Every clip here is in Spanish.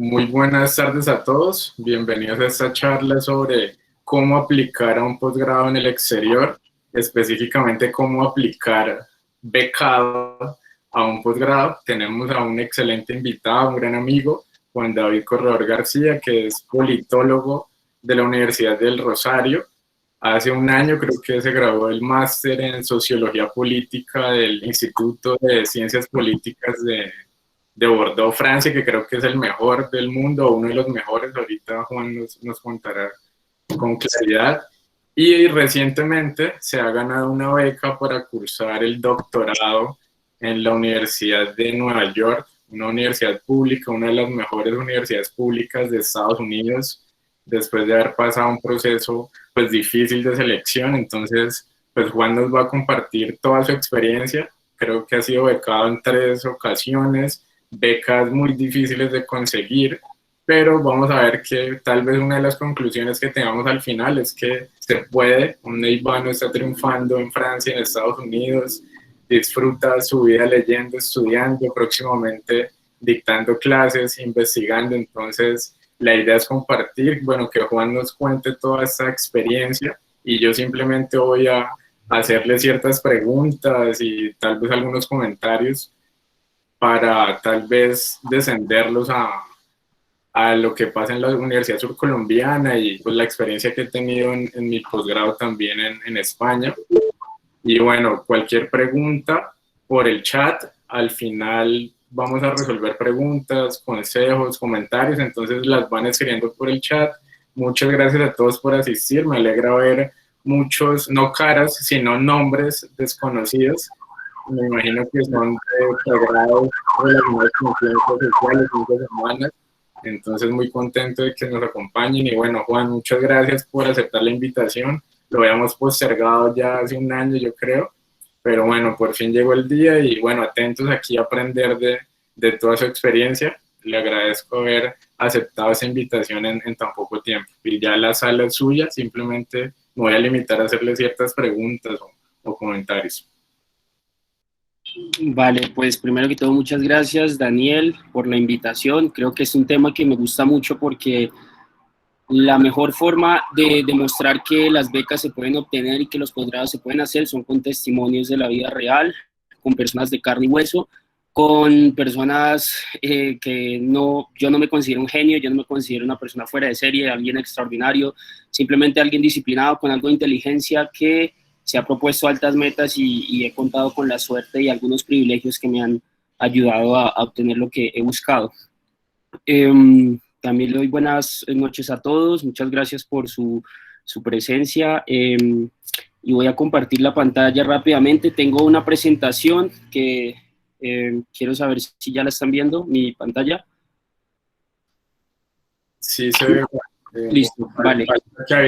Muy buenas tardes a todos. Bienvenidos a esta charla sobre cómo aplicar a un posgrado en el exterior, específicamente cómo aplicar becado a un posgrado. Tenemos a un excelente invitado, un gran amigo, Juan David Corredor García, que es politólogo de la Universidad del Rosario. Hace un año creo que se graduó el máster en Sociología Política del Instituto de Ciencias Políticas de Bordeaux, Francia, que creo que es el mejor del mundo, uno de los mejores. Ahorita Juan nos contará con claridad. Y recientemente se ha ganado una beca para cursar el doctorado en la Universidad de Nueva York, una universidad pública, una de las mejores universidades públicas de Estados Unidos, después de haber pasado un proceso pues difícil de selección. Entonces, pues Juan nos va a compartir toda su experiencia. Creo que ha sido becado en 3 ocasiones, becas muy difíciles de conseguir, pero vamos a ver que tal vez una de las conclusiones que tengamos al final es que se puede. Un neibano está triunfando en Francia, en Estados Unidos, disfruta su vida leyendo, estudiando, próximamente dictando clases, investigando. Entonces la idea es compartir, bueno, que Juan nos cuente toda esta experiencia y yo simplemente voy a hacerle ciertas preguntas y tal vez algunos comentarios para tal vez descenderlos a lo que pasa en la Universidad Surcolombiana y pues la experiencia que he tenido en mi posgrado también en España. Y bueno, cualquier pregunta por el chat, al final vamos a resolver preguntas, consejos, comentarios, entonces las van escribiendo por el chat. Muchas gracias a todos por asistir, me alegra ver muchos, no caras, sino nombres desconocidos. Me imagino que son de posgrado relacionados con ciencias sociales, ciencias humanas. Entonces, muy contento de que nos acompañen. Y bueno, Juan, muchas gracias por aceptar la invitación. Lo habíamos postergado ya hace un año, yo creo. Pero bueno, por fin llegó el día y bueno, atentos aquí a aprender de toda su experiencia. Le agradezco haber aceptado esa invitación en tan poco tiempo. Y ya la sala es suya, simplemente me voy a limitar a hacerle ciertas preguntas o comentarios. Vale, pues primero que todo muchas gracias Daniel por la invitación. Creo que es un tema que me gusta mucho porque la mejor forma de demostrar que las becas se pueden obtener y que los posgrados se pueden hacer son con testimonios de la vida real, con personas de carne y hueso, con personas que yo no me considero un genio, yo no me considero una persona fuera de serie, alguien extraordinario, simplemente alguien disciplinado con algo de inteligencia que se ha propuesto altas metas y he contado con la suerte y algunos privilegios que me han ayudado a obtener lo que he buscado. También le doy buenas noches a todos, muchas gracias por su presencia y voy a compartir la pantalla rápidamente. Tengo una presentación que quiero saber si ya la están viendo, mi pantalla. Sí, se ve. Listo, vale. Ya,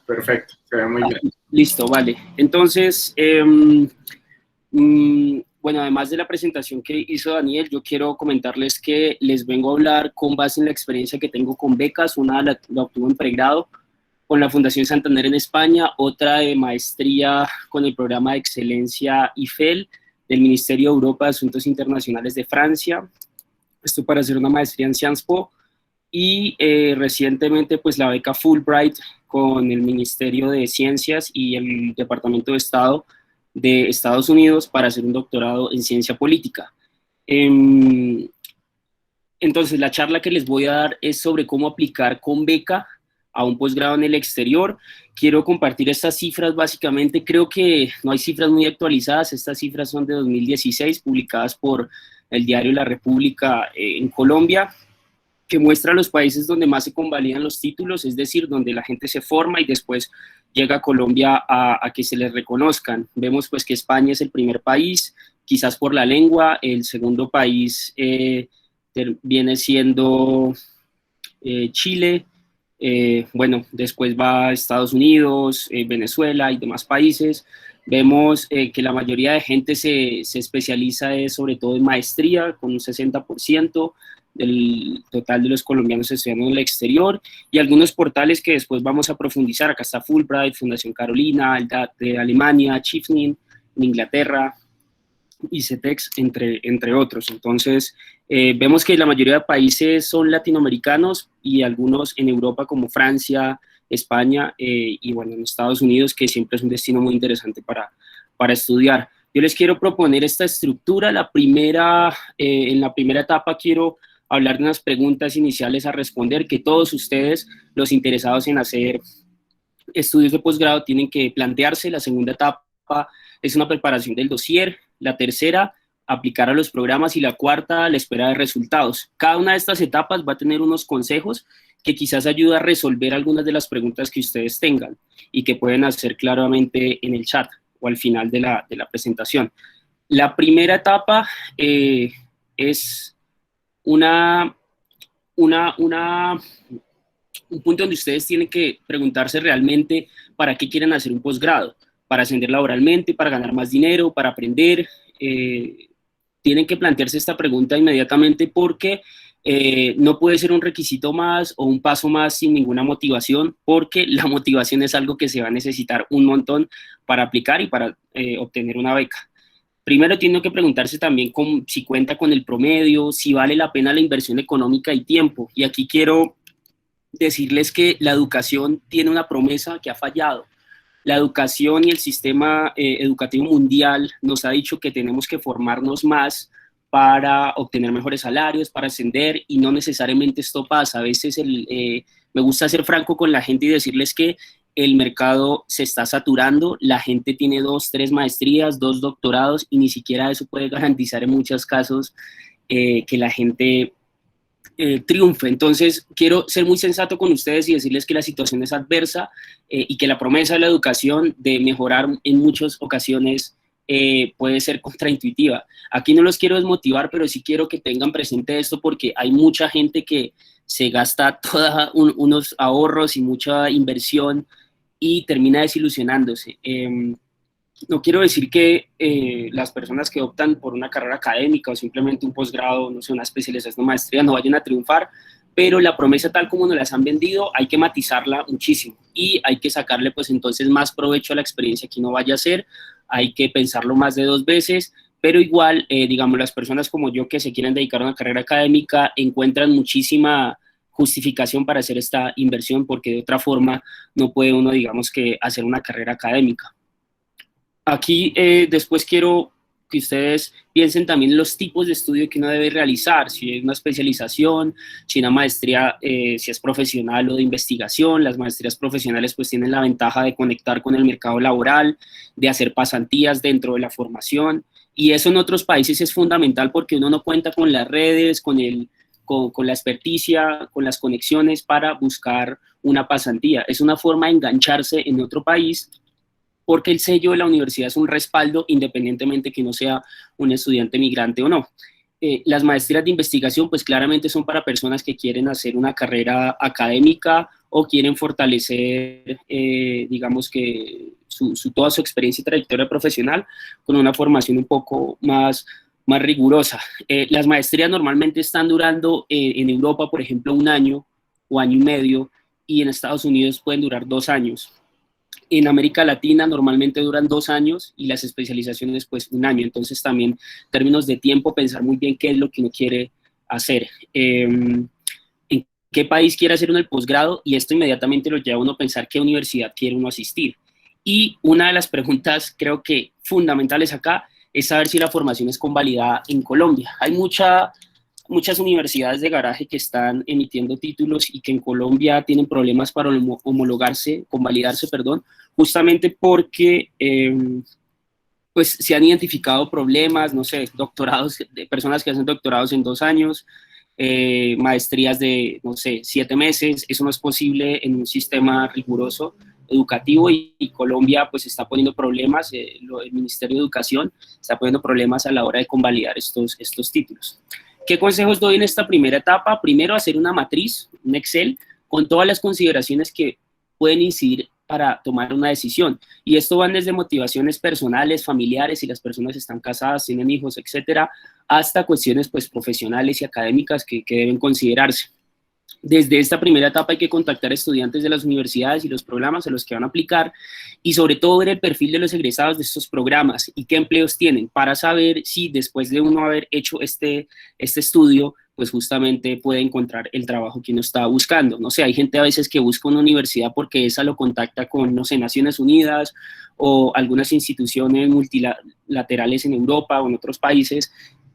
perfecto, se ve muy bien. Listo, vale. Entonces, bueno, además de la presentación que hizo Daniel, yo quiero comentarles que les vengo a hablar con base en la experiencia que tengo con becas. Una la obtuve en pregrado con la Fundación Santander en España, otra de maestría con el programa de excelencia IFEL del Ministerio de Europa de Asuntos Internacionales de Francia. Esto para hacer una maestría en Sciences Po. Y recientemente pues la beca Fulbright con el Ministerio de Ciencias y el Departamento de Estado de Estados Unidos para hacer un doctorado en ciencia política. Entonces la charla que les voy a dar es sobre cómo aplicar con beca a un posgrado en el exterior. Quiero compartir estas cifras básicamente, creo que no hay cifras muy actualizadas, estas cifras son de 2016 publicadas por el diario La República en Colombia, que muestra los países donde más se convalidan los títulos, es decir, donde la gente se forma y después llega a Colombia a que se les reconozcan. Vemos pues que España es el primer país, quizás por la lengua. El segundo país viene siendo Chile. Bueno, después va Estados Unidos, Venezuela y demás países. Vemos que la mayoría de gente se especializa sobre todo en maestría, con un 60%. Del total de los colombianos estudiando en el exterior, y algunos portales que después vamos a profundizar. Acá está Fulbright, Fundación Carolina, el de Alemania, Chevening en Inglaterra, ICETEX, entre otros. Entonces, vemos que la mayoría de países son latinoamericanos y algunos en Europa como Francia, España y bueno, en Estados Unidos, que siempre es un destino muy interesante para estudiar. Yo les quiero proponer esta estructura. En la primera etapa quiero hablar de unas preguntas iniciales a responder que todos ustedes, los interesados en hacer estudios de posgrado, tienen que plantearse. La segunda etapa es una preparación del dossier. La tercera, aplicar a los programas, y la cuarta, la espera de resultados. Cada una de estas etapas va a tener unos consejos que quizás ayuden a resolver algunas de las preguntas que ustedes tengan y que pueden hacer claramente en el chat o al final de la presentación. La primera etapa es un punto donde ustedes tienen que preguntarse realmente para qué quieren hacer un posgrado, para ascender laboralmente, para ganar más dinero, para aprender. Tienen que plantearse esta pregunta inmediatamente porque no puede ser un requisito más o un paso más sin ninguna motivación, porque la motivación es algo que se va a necesitar un montón para aplicar y para obtener una beca. Primero tiene que preguntarse también si cuenta con el promedio, si vale la pena la inversión económica y tiempo. Y aquí quiero decirles que la educación tiene una promesa que ha fallado. La educación y el sistema educativo mundial nos ha dicho que tenemos que formarnos más para obtener mejores salarios, para ascender, y no necesariamente esto pasa. A veces me gusta ser franco con la gente y decirles que el mercado se está saturando, la gente tiene 2, 3 maestrías, 2 doctorados, y ni siquiera eso puede garantizar en muchos casos que la gente triunfe. Entonces, quiero ser muy sensato con ustedes y decirles que la situación es adversa y que la promesa de la educación de mejorar en muchas ocasiones puede ser contraintuitiva. Aquí no los quiero desmotivar, pero sí quiero que tengan presente esto, porque hay mucha gente que se gasta todos unos ahorros y mucha inversión y termina desilusionándose. No quiero decir que las personas que optan por una carrera académica o simplemente un posgrado, no sé, una especialización o maestría, no vayan a triunfar, pero la promesa tal como nos las han vendido hay que matizarla muchísimo y hay que sacarle pues entonces más provecho a la experiencia que uno vaya a hacer, hay que pensarlo más de 2 veces, pero igual, digamos, las personas como yo que se quieren dedicar a una carrera académica encuentran muchísima justificación para hacer esta inversión, porque de otra forma no puede uno, digamos, que hacer una carrera académica. Aquí después quiero que ustedes piensen también en los tipos de estudio que uno debe realizar, si es una especialización, si una maestría, si es profesional o de investigación. Las maestrías profesionales pues tienen la ventaja de conectar con el mercado laboral, de hacer pasantías dentro de la formación, y eso en otros países es fundamental porque uno no cuenta con las redes, con la experticia, con las conexiones para buscar una pasantía. Es una forma de engancharse en otro país, porque el sello de la universidad es un respaldo independientemente que no sea un estudiante migrante o no. Las maestrías de investigación pues claramente son para personas que quieren hacer una carrera académica o quieren fortalecer, digamos que toda su experiencia y trayectoria profesional con una formación un poco más rigurosa. Las maestrías normalmente están durando en Europa, por ejemplo, 1 año o año y medio, y en Estados Unidos pueden durar 2 años. En América Latina normalmente duran 2 años y las especializaciones pues 1 año. Entonces también en términos de tiempo pensar muy bien qué es lo que uno quiere hacer. En qué país quiere hacer uno el posgrado, y esto inmediatamente lo lleva a uno a pensar qué universidad quiere uno asistir. Y una de las preguntas creo que fundamentales acá es saber si la formación es convalidada en Colombia. Hay muchas universidades de garaje que están emitiendo títulos y que en Colombia tienen problemas para convalidarse, justamente porque pues se han identificado problemas, no sé, doctorados de personas que hacen doctorados en 2 años, maestrías de, no sé, 7 meses. Eso no es posible en un sistema riguroso educativo, y Colombia pues está poniendo problemas, el Ministerio de Educación está poniendo problemas a la hora de convalidar estos títulos. ¿Qué consejos doy en esta primera etapa? Primero, hacer una matriz, un Excel, con todas las consideraciones que pueden incidir para tomar una decisión. Y esto van desde motivaciones personales, familiares, si las personas están casadas, tienen hijos, etcétera, hasta cuestiones pues profesionales y académicas que deben considerarse. Desde esta primera etapa hay que contactar a estudiantes de las universidades y los programas a los que van a aplicar y sobre todo ver el perfil de los egresados de estos programas y qué empleos tienen para saber si después de uno haber hecho este estudio, pues justamente puede encontrar el trabajo que uno está buscando. No sé, hay gente a veces que busca una universidad porque esa lo contacta con, no sé, Naciones Unidas o algunas instituciones multilaterales en Europa o en otros países,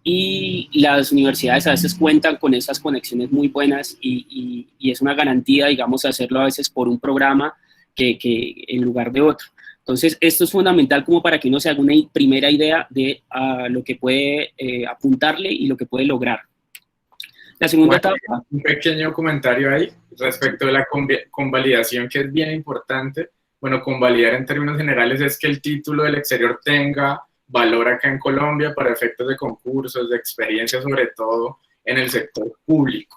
y las universidades a veces cuentan con esas conexiones muy buenas y es una garantía, digamos, hacerlo a veces por un programa que en lugar de otro. Entonces, esto es fundamental como para que uno se haga una primera idea de lo que puede apuntarle y lo que puede lograr. La segunda etapa... Un pequeño comentario ahí respecto de la convalidación, que es bien importante. Bueno, convalidar en términos generales es que el título del exterior tenga valor acá en Colombia para efectos de concursos, de experiencia, sobre todo en el sector público.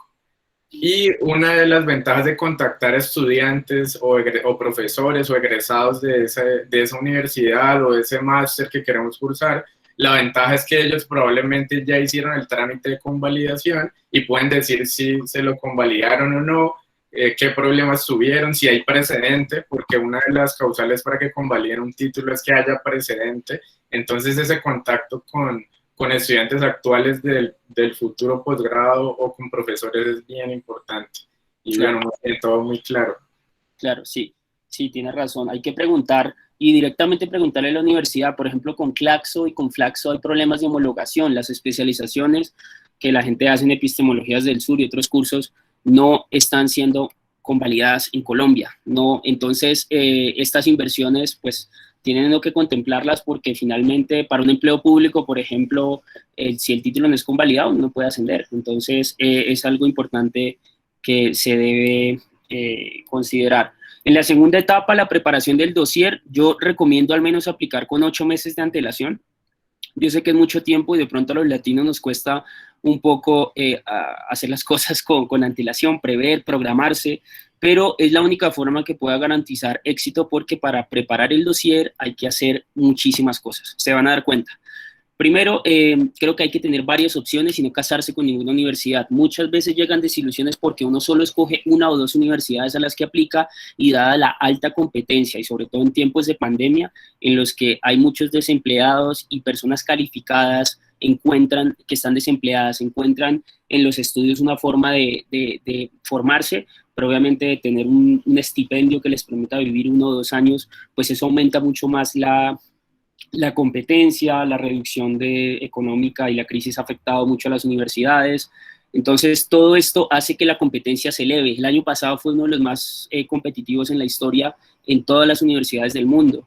Y una de las ventajas de contactar a estudiantes o profesores o egresados de esa universidad o de ese máster que queremos cursar, la ventaja es que ellos probablemente ya hicieron el trámite de convalidación y pueden decir si se lo convalidaron o no, qué problemas tuvieron, si hay precedente, porque una de las causales para que convaliden un título es que haya precedente. Entonces ese contacto con estudiantes actuales del futuro posgrado o con profesores es bien importante. Y claro, bueno, todo muy claro. Claro, sí, sí, tienes razón. Hay que preguntar y directamente preguntarle a la universidad. Por ejemplo, con Claxo y con Flaxo hay problemas de homologación. Las especializaciones que la gente hace en epistemologías del sur y otros cursos no están siendo convalidadas en Colombia. No, entonces, estas inversiones, pues, tienen que contemplarlas porque finalmente para un empleo público, por ejemplo, si el título no es convalidado, uno no puede ascender. Entonces, es algo importante que se debe considerar. En la segunda etapa, la preparación del dossier, yo recomiendo al menos aplicar con 8 meses de antelación. Yo sé que es mucho tiempo y de pronto a los latinos nos cuesta un poco hacer las cosas con antelación, prever, programarse, pero es la única forma que pueda garantizar éxito porque para preparar el dossier hay que hacer muchísimas cosas, se van a dar cuenta. Primero, creo que hay que tener varias opciones y no casarse con ninguna universidad. Muchas veces llegan desilusiones porque uno solo escoge una o dos universidades a las que aplica y dada la alta competencia y sobre todo en tiempos de pandemia en los que hay muchos desempleados y personas calificadas que están desempleadas, encuentran en los estudios una forma de formarse, pero obviamente de tener un estipendio que les permita vivir 1 o 2 años, pues eso aumenta mucho más la competencia, la reducción económica y la crisis ha afectado mucho a las universidades. Entonces, todo esto hace que la competencia se eleve. El año pasado fue uno de los más competitivos en la historia en todas las universidades del mundo.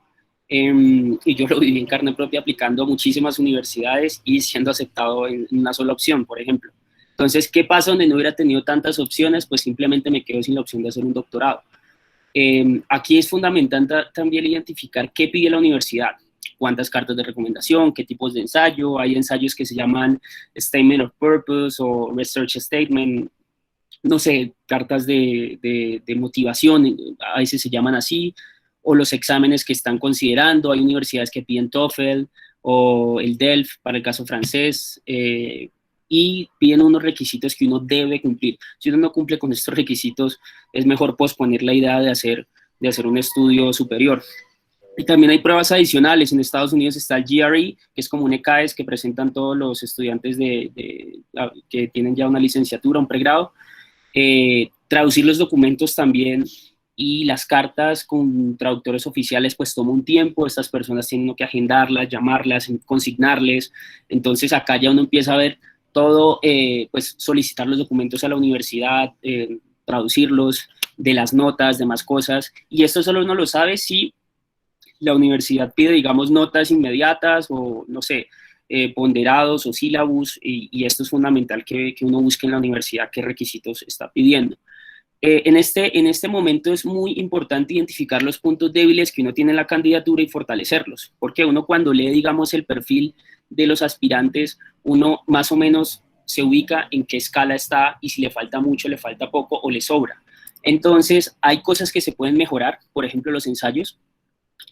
Y yo lo viví en carne propia aplicando a muchísimas universidades y siendo aceptado en una sola opción, por ejemplo. Entonces, ¿qué pasa donde no hubiera tenido tantas opciones? Pues simplemente me quedo sin la opción de hacer un doctorado. Aquí es fundamental también identificar qué pide la universidad, cuántas cartas de recomendación, qué tipos de ensayo. Hay ensayos que se llaman Statement of Purpose o Research Statement, no sé, cartas de motivación, a veces se llaman así, o los exámenes que están considerando. Hay universidades que piden TOEFL o el DELF para el caso francés, y piden unos requisitos que uno debe cumplir. Si uno no cumple con estos requisitos, es mejor posponer la idea de hacer un estudio superior. Y también hay pruebas adicionales. En Estados Unidos está el GRE, que es como un ECAES que presentan todos los estudiantes que tienen ya una licenciatura, un pregrado. Traducir los documentos también y las cartas con traductores oficiales pues toma un tiempo. Estas personas tienen que agendarlas, llamarlas, consignarles. Entonces acá ya uno empieza a ver todo, pues solicitar los documentos a la universidad, traducirlos, de las notas, demás cosas. Y esto solo uno lo sabe si la universidad pide, digamos, notas inmediatas o, no sé, ponderados o sílabus, y esto es fundamental que uno busque en la universidad qué requisitos está pidiendo. En este momento es muy importante identificar los puntos débiles que uno tiene en la candidatura y fortalecerlos, porque uno cuando lee, digamos, el perfil de los aspirantes, uno más o menos se ubica en qué escala está y si le falta mucho, le falta poco o le sobra. Entonces, hay cosas que se pueden mejorar, por ejemplo, los ensayos,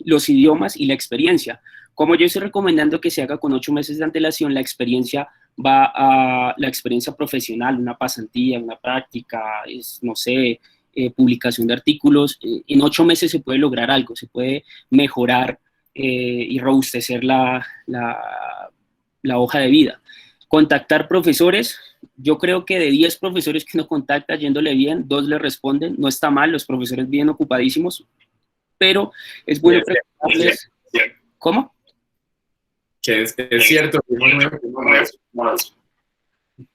los idiomas y la experiencia. Como yo estoy recomendando que se haga con 8 meses de antelación, la experiencia va a la experiencia profesional, una pasantía, una práctica, no sé, publicación de artículos. En 8 meses se puede lograr algo, se puede mejorar y robustecer la hoja de vida. Contactar profesores, yo creo que de 10 profesores que uno contacta yéndole bien, 2 le responden, no está mal, los profesores bien ocupadísimos, pero es bueno preguntarles. ¿Cómo? Que es cierto.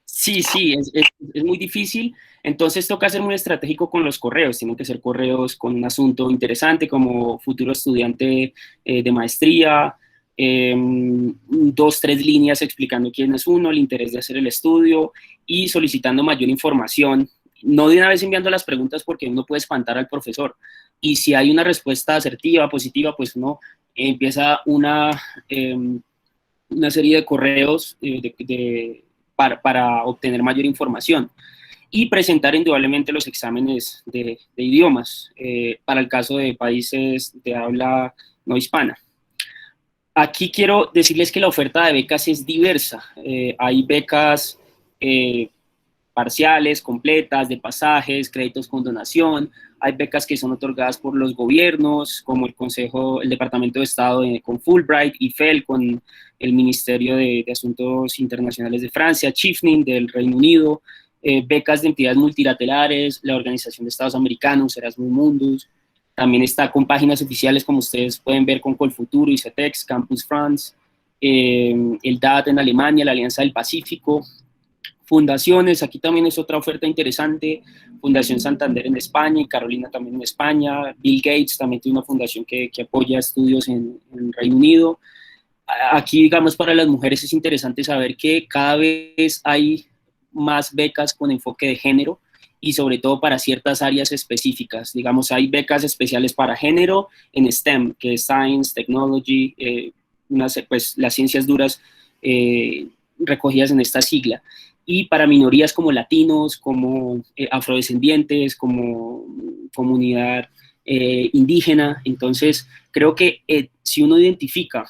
Sí, es muy difícil, entonces toca ser muy estratégico con los correos, tienen que ser correos con un asunto interesante como futuro estudiante de maestría, 2, 3 líneas explicando quién es uno, el interés de hacer el estudio y solicitando mayor información, no de una vez enviando las preguntas porque uno puede espantar al profesor, y si hay una respuesta asertiva, positiva, pues uno empieza una serie de correos para obtener mayor información y presentar indudablemente los exámenes de idiomas para el caso de países de habla no hispana. Aquí quiero decirles que la oferta de becas es diversa. Hay becas parciales, completas, de pasajes, créditos con donación. Hay becas que son otorgadas por los gobiernos, como el Departamento de Estado con Fulbright, IFEL con el Ministerio de Asuntos Internacionales de Francia, Chevening del Reino Unido, becas de entidades multilaterales, la Organización de Estados Americanos, Erasmus Mundus. También está con páginas oficiales, como ustedes pueden ver, con Colfuturo, ICETEX, Campus France, el DAT en Alemania, la Alianza del Pacífico. Fundaciones, aquí también es otra oferta interesante, Fundación Santander en España y Carolina también en España, Bill Gates también tiene una fundación que apoya estudios en Reino Unido. Aquí, digamos, para las mujeres es interesante saber que cada vez hay más becas con enfoque de género y sobre todo para ciertas áreas específicas. Digamos, hay becas especiales para género en STEM, que es Science, Technology, pues las ciencias duras recogidas en esta sigla. Y para minorías como latinos, como afrodescendientes, como comunidad indígena. Entonces, creo que si uno identifica,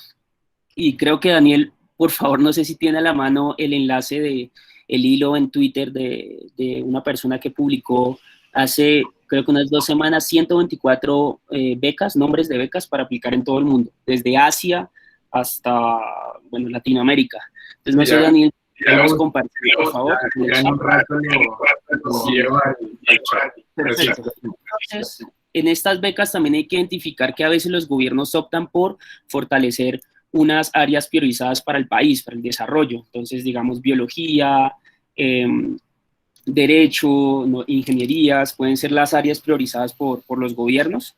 y creo que Daniel, por favor, no sé si tiene a la mano el enlace el hilo en Twitter de una persona que publicó hace, creo que unas 2 semanas, 124 becas, nombres de becas para aplicar en todo el mundo, desde Asia hasta, bueno, Latinoamérica. Entonces, no sé, Daniel, ¿podemos compartir, por favor? Perfecto. Entonces, en estas becas también hay que identificar que a veces los gobiernos optan por fortalecer unas áreas priorizadas para el país, para el desarrollo. Entonces, digamos, biología, derecho, ingenierías, pueden ser las áreas priorizadas por los gobiernos.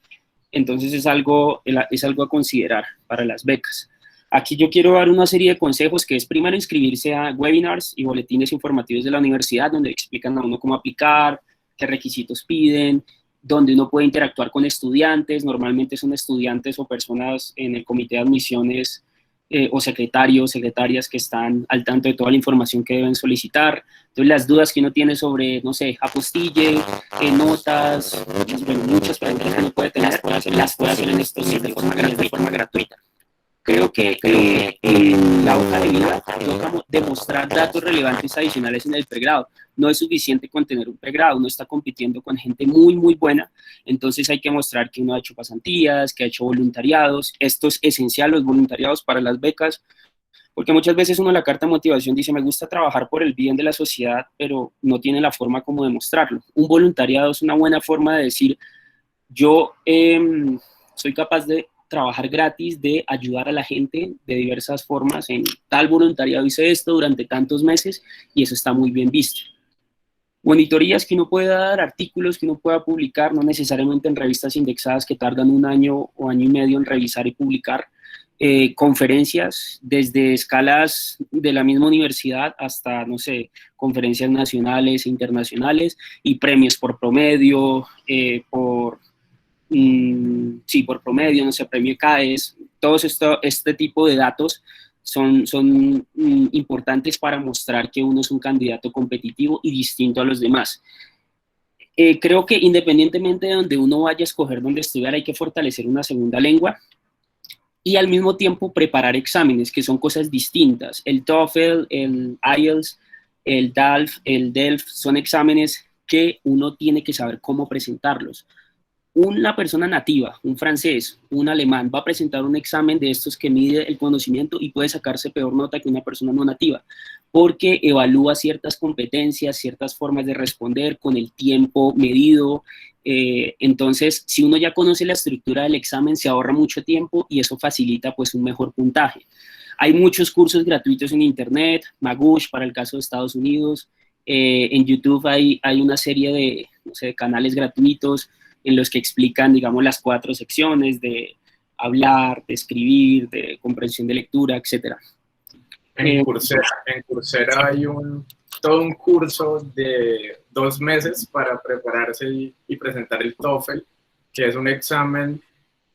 Entonces, es algo a considerar para las becas. Aquí yo quiero dar una serie de consejos, que es primero inscribirse a webinars y boletines informativos de la universidad, donde explican a uno cómo aplicar, qué requisitos piden, donde uno puede interactuar con estudiantes, normalmente son estudiantes o personas en el comité de admisiones o secretarios, secretarias que están al tanto de toda la información que deben solicitar. Entonces, las dudas que uno tiene sobre, no sé, apostille, notas, bueno, muchas preguntas que uno puede tener, las puede hacer en estos sitios de forma gratuita. Creo que en la hoja de vida toca demostrar datos relevantes adicionales en el pregrado. No es suficiente con tener un pregrado, uno está compitiendo con gente muy, muy buena, entonces hay que mostrar que uno ha hecho pasantías, que ha hecho voluntariados. Esto es esencial, los voluntariados para las becas, porque muchas veces uno en la carta de motivación dice, me gusta trabajar por el bien de la sociedad, pero no tiene la forma como demostrarlo. Un voluntariado es una buena forma de decir, yo soy capaz de trabajar gratis, de ayudar a la gente de diversas formas. En tal voluntariado hice esto durante tantos meses y eso está muy bien visto. Monitorías que uno pueda dar, artículos que uno pueda publicar, no necesariamente en revistas indexadas que tardan 1 año o año y medio en revisar y publicar. Conferencias desde escalas de la misma universidad hasta, no sé, conferencias nacionales e internacionales y premios por promedio, por promedio, no sé, premio CAES, todos este tipo de datos son importantes para mostrar que uno es un candidato competitivo y distinto a los demás. Creo que independientemente de donde uno vaya a escoger dónde estudiar, hay que fortalecer una segunda lengua. y al mismo tiempo preparar exámenes, que son cosas distintas. El TOEFL, el IELTS, el DELF son exámenes que uno tiene que saber cómo presentarlos. Una persona nativa, un francés, un alemán, va a presentar un examen de estos que mide el conocimiento y puede sacarse peor nota que una persona no nativa, porque evalúa ciertas competencias, ciertas formas de responder con el tiempo medido. Entonces, si uno ya conoce la estructura del examen, se ahorra mucho tiempo y eso facilita pues un mejor puntaje. Hay muchos cursos gratuitos en internet, Magoosh para el caso de Estados Unidos, en YouTube hay una serie de, no sé, canales gratuitos en los que explican, digamos, las 4 secciones de hablar, de escribir, de comprensión de lectura, etc. En Coursera hay todo un curso de 2 meses para prepararse y presentar el TOEFL, que es un examen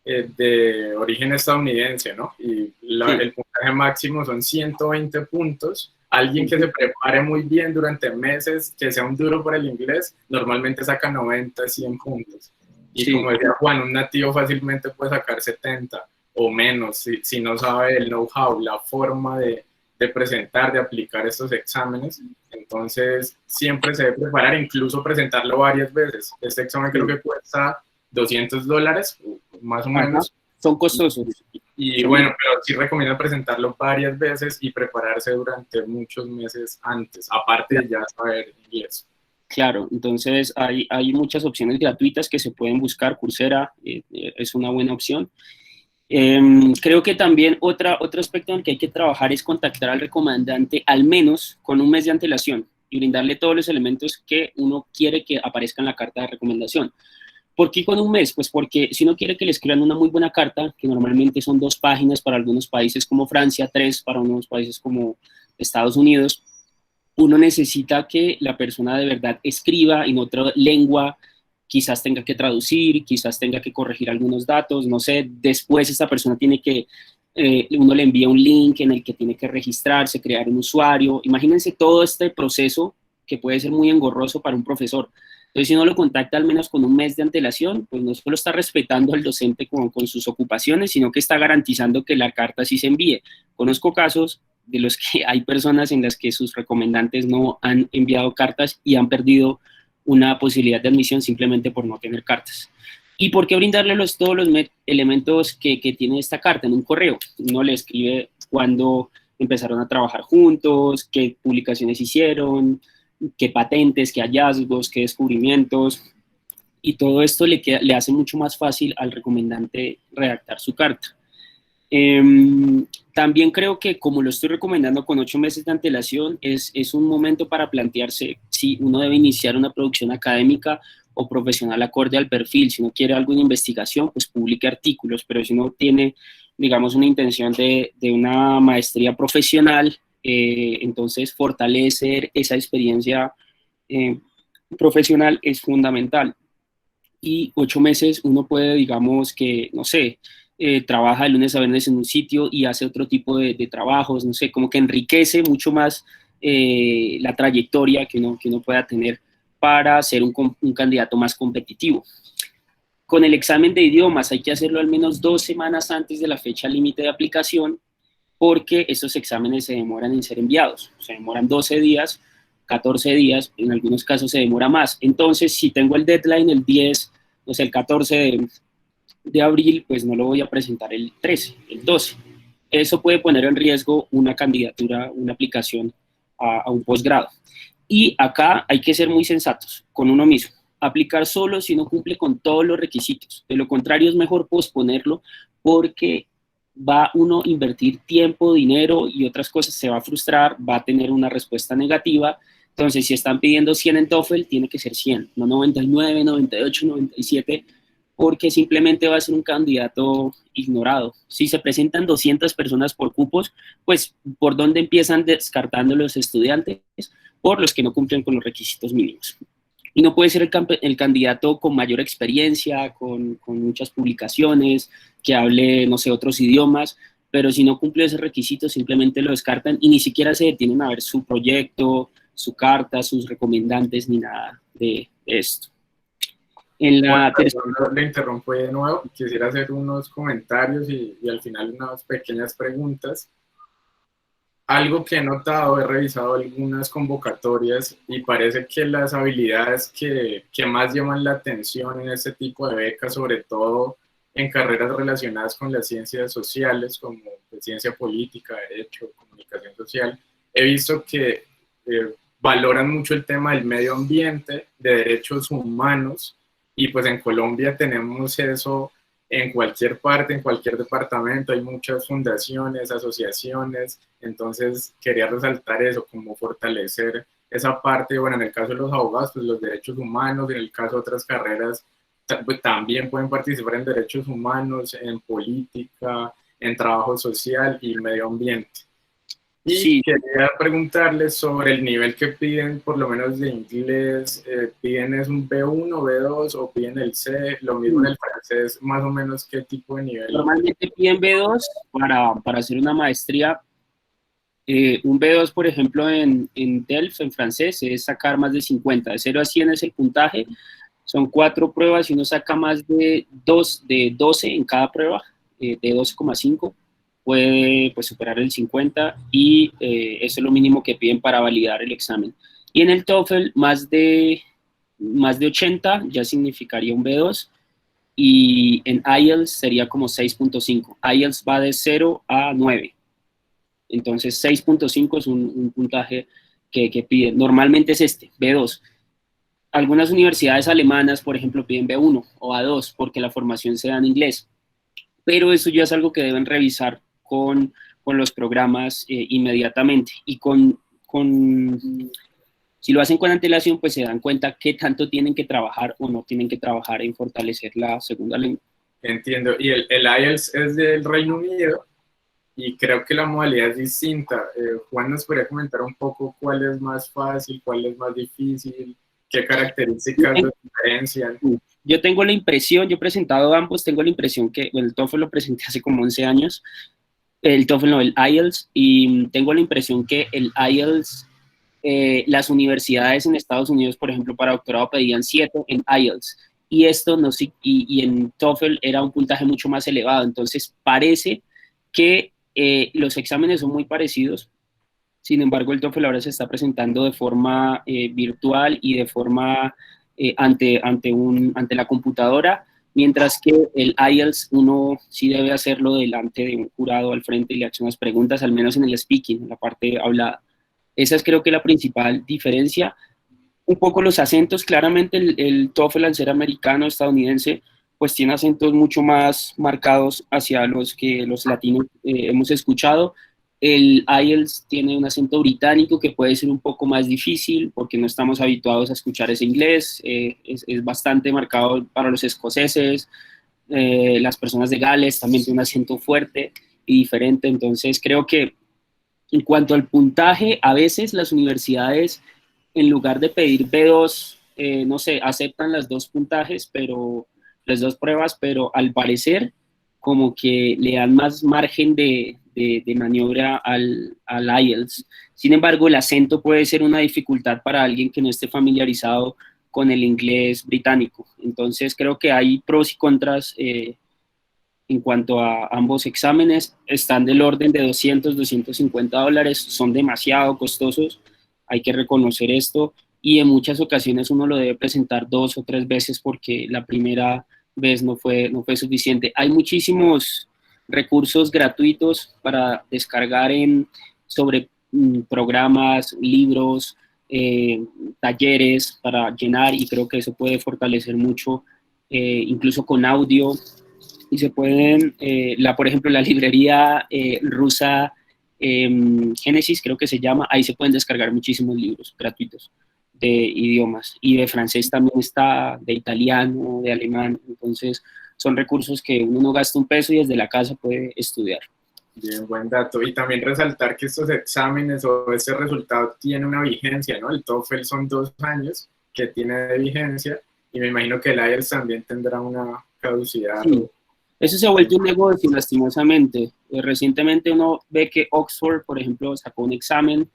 de origen estadounidense, ¿no? Y el puntaje máximo son 120 puntos. Alguien que se prepare muy bien durante meses, que sea un duro por el inglés, normalmente saca 90, 100 puntos. Y como decía Juan, un nativo fácilmente puede sacar 70 o menos si no sabe el know-how, la forma de presentar, de aplicar estos exámenes. Entonces, siempre se debe preparar, incluso presentarlo varias veces. Este examen creo que cuesta $200, más o menos. Son costosos. Y bueno, pero sí recomiendo presentarlo varias veces y prepararse durante muchos meses antes, aparte de ya saber inglés. Claro, entonces hay muchas opciones gratuitas que se pueden buscar. Coursera es una buena opción. Creo que también otro aspecto en el que hay que trabajar es contactar al recomendante al menos con un mes de antelación y brindarle todos los elementos que uno quiere que aparezca en la carta de recomendación. ¿Por qué con un mes? Pues porque si uno quiere que le escriban una muy buena carta, que normalmente son 2 páginas para algunos países como Francia, 3 para unos países como Estados Unidos, uno necesita que la persona de verdad escriba en otra lengua, quizás tenga que traducir, quizás tenga que corregir algunos datos, no sé, después esta persona tiene que, uno le envía un link en el que tiene que registrarse, crear un usuario. Imagínense todo este proceso que puede ser muy engorroso para un profesor. Entonces, si uno lo contacta al menos con un mes de antelación, pues no solo está respetando al docente con sus ocupaciones, sino que está garantizando que la carta sí se envíe. Conozco casos de los que hay personas en las que sus recomendantes no han enviado cartas y han perdido una posibilidad de admisión simplemente por no tener cartas. ¿Y por qué brindarle todos los elementos que tiene esta carta en un correo? Uno le escribe cuándo empezaron a trabajar juntos, qué publicaciones hicieron, qué patentes, qué hallazgos, qué descubrimientos, y todo esto le hace mucho más fácil al recomendante redactar su carta. También creo que, como lo estoy recomendando con 8 meses de antelación, es un momento para plantearse si uno debe iniciar una producción académica o profesional acorde al perfil. Si uno quiere algo en investigación, pues publique artículos, pero si uno tiene, digamos, una intención de una maestría profesional, entonces fortalecer esa experiencia profesional es fundamental. Y 8 meses uno puede, digamos que, no sé, trabaja de lunes a viernes en un sitio y hace otro tipo de trabajos, no sé, como que enriquece mucho más la trayectoria que uno pueda tener para ser un candidato más competitivo. Con el examen de idiomas hay que hacerlo al menos 2 semanas antes de la fecha límite de aplicación, porque estos exámenes se demoran en ser enviados, se demoran 12 días, 14 días, en algunos casos se demora más. Entonces, si tengo el deadline el 10, no sé, el 14 de abril, pues no lo voy a presentar el 13, el 12. Eso puede poner en riesgo una candidatura, una aplicación a un posgrado. Y acá hay que ser muy sensatos con uno mismo. Aplicar solo si no cumple con todos los requisitos. De lo contrario, es mejor posponerlo porque va uno a invertir tiempo, dinero y otras cosas, se va a frustrar, va a tener una respuesta negativa. Entonces, si están pidiendo 100 en TOEFL, tiene que ser 100, no 99, 98, 97, porque simplemente va a ser un candidato ignorado. Si se presentan 200 personas por cupos, pues, ¿por dónde empiezan descartando los estudiantes? Por los que no cumplen con los requisitos mínimos. Y no puede ser el candidato con mayor experiencia, con muchas publicaciones, que hable, no sé, otros idiomas, pero si no cumple ese requisito, simplemente lo descartan y ni siquiera se detienen a ver su proyecto, su carta, sus recomendantes, ni nada de esto. En la Bueno, le interrumpo de nuevo. Quisiera hacer unos comentarios y al final unas pequeñas preguntas. Algo que he notado, he revisado algunas convocatorias y parece que las habilidades que más llaman la atención en este tipo de becas, sobre todo en carreras relacionadas con las ciencias sociales, como ciencia política, derecho, comunicación social, he visto que valoran mucho el tema del medio ambiente, de derechos humanos, y pues en Colombia tenemos eso en cualquier parte, en cualquier departamento, hay muchas fundaciones, asociaciones, entonces quería resaltar eso, como fortalecer esa parte, bueno, en el caso de los abogados, pues los derechos humanos, en el caso de otras carreras, pues, también pueden participar en derechos humanos, en política, en trabajo social y medio ambiente. Y sí, quería preguntarles sobre el nivel que piden, por lo menos de inglés. ¿Piden es un B1, B2 o piden el C? Lo mismo en el francés, más o menos qué tipo de nivel. normalmente piden B2 para hacer una maestría. Un B2, por ejemplo, en DELF, en francés, es sacar más de 50. De 0 a 100 es el puntaje. Son 4 pruebas y uno saca más de 12 en cada prueba, de 12,5, puede pues, superar el 50 y eso es lo mínimo que piden para validar el examen. Y en el TOEFL, más de 80 ya significaría un B2 y en IELTS sería como 6,5. IELTS va de 0 a 9. Entonces 6,5 es un puntaje que piden. Normalmente es este, B2. Algunas universidades alemanas, por ejemplo, piden B1 o A2 porque la formación se da en inglés, pero eso ya es algo que deben revisar con los programas inmediatamente y si lo hacen con antelación, pues se dan cuenta qué tanto tienen que trabajar o no tienen que trabajar en fortalecer la segunda lengua. Entiendo. Y el IELTS es del Reino Unido y creo que la modalidad es distinta. Juan, ¿nos podría comentar un poco cuál es más fácil, cuál es más difícil, qué características lo diferencian? Yo tengo la impresión, yo he presentado ambos, tengo la impresión que bueno, el TOEFL lo presenté hace como 11 años, el TOEFL no, el IELTS, y tengo la impresión que el IELTS, las universidades en Estados Unidos, por ejemplo, para doctorado pedían 7 en IELTS, y esto no y en TOEFL era un puntaje mucho más elevado, entonces parece que los exámenes son muy parecidos. Sin embargo, el TOEFL ahora se está presentando de forma virtual y de forma ante la computadora, mientras que el IELTS uno sí debe hacerlo delante de un jurado al frente y le hace unas preguntas, al menos en el speaking, en la parte hablada. Esa es creo que la principal diferencia. Un poco los acentos, claramente el TOEFL al ser americano, estadounidense, pues tiene acentos mucho más marcados hacia los que los latinos hemos escuchado. El IELTS tiene un acento británico que puede ser un poco más difícil porque no estamos habituados a escuchar ese inglés, es bastante marcado para los escoceses, las personas de Gales también tienen un acento fuerte y diferente, entonces creo que en cuanto al puntaje, a veces las universidades, en lugar de pedir B2, no sé, aceptan las dos puntajes, pero las dos pruebas, pero al parecer como que le dan más margen de maniobra al IELTS. Sin embargo, el acento puede ser una dificultad para alguien que no esté familiarizado con el inglés británico. Entonces creo que hay pros y contras en cuanto a ambos exámenes. Están del orden de $250, son demasiado costosos, hay que reconocer esto, y en muchas ocasiones uno lo debe presentar 2 o 3 veces porque la primera vez no fue suficiente. Hay muchísimos recursos gratuitos para descargar sobre programas, libros, talleres para llenar, y creo que eso puede fortalecer mucho, incluso con audio, y se pueden, por ejemplo, la librería rusa Génesis, creo que se llama, ahí se pueden descargar muchísimos libros gratuitos de idiomas, y de francés también está, de italiano, de alemán, entonces son recursos que uno no gasta un peso y desde la casa puede estudiar. Bien, buen dato. Y también resaltar que estos exámenes o este resultado tiene una vigencia, ¿no? El TOEFL son 2 años que tiene de vigencia y me imagino que el IELTS también tendrá una caducidad. Sí. Eso se ha vuelto un negocio, lastimosamente. Recientemente uno ve que Oxford, por ejemplo, sacó un examen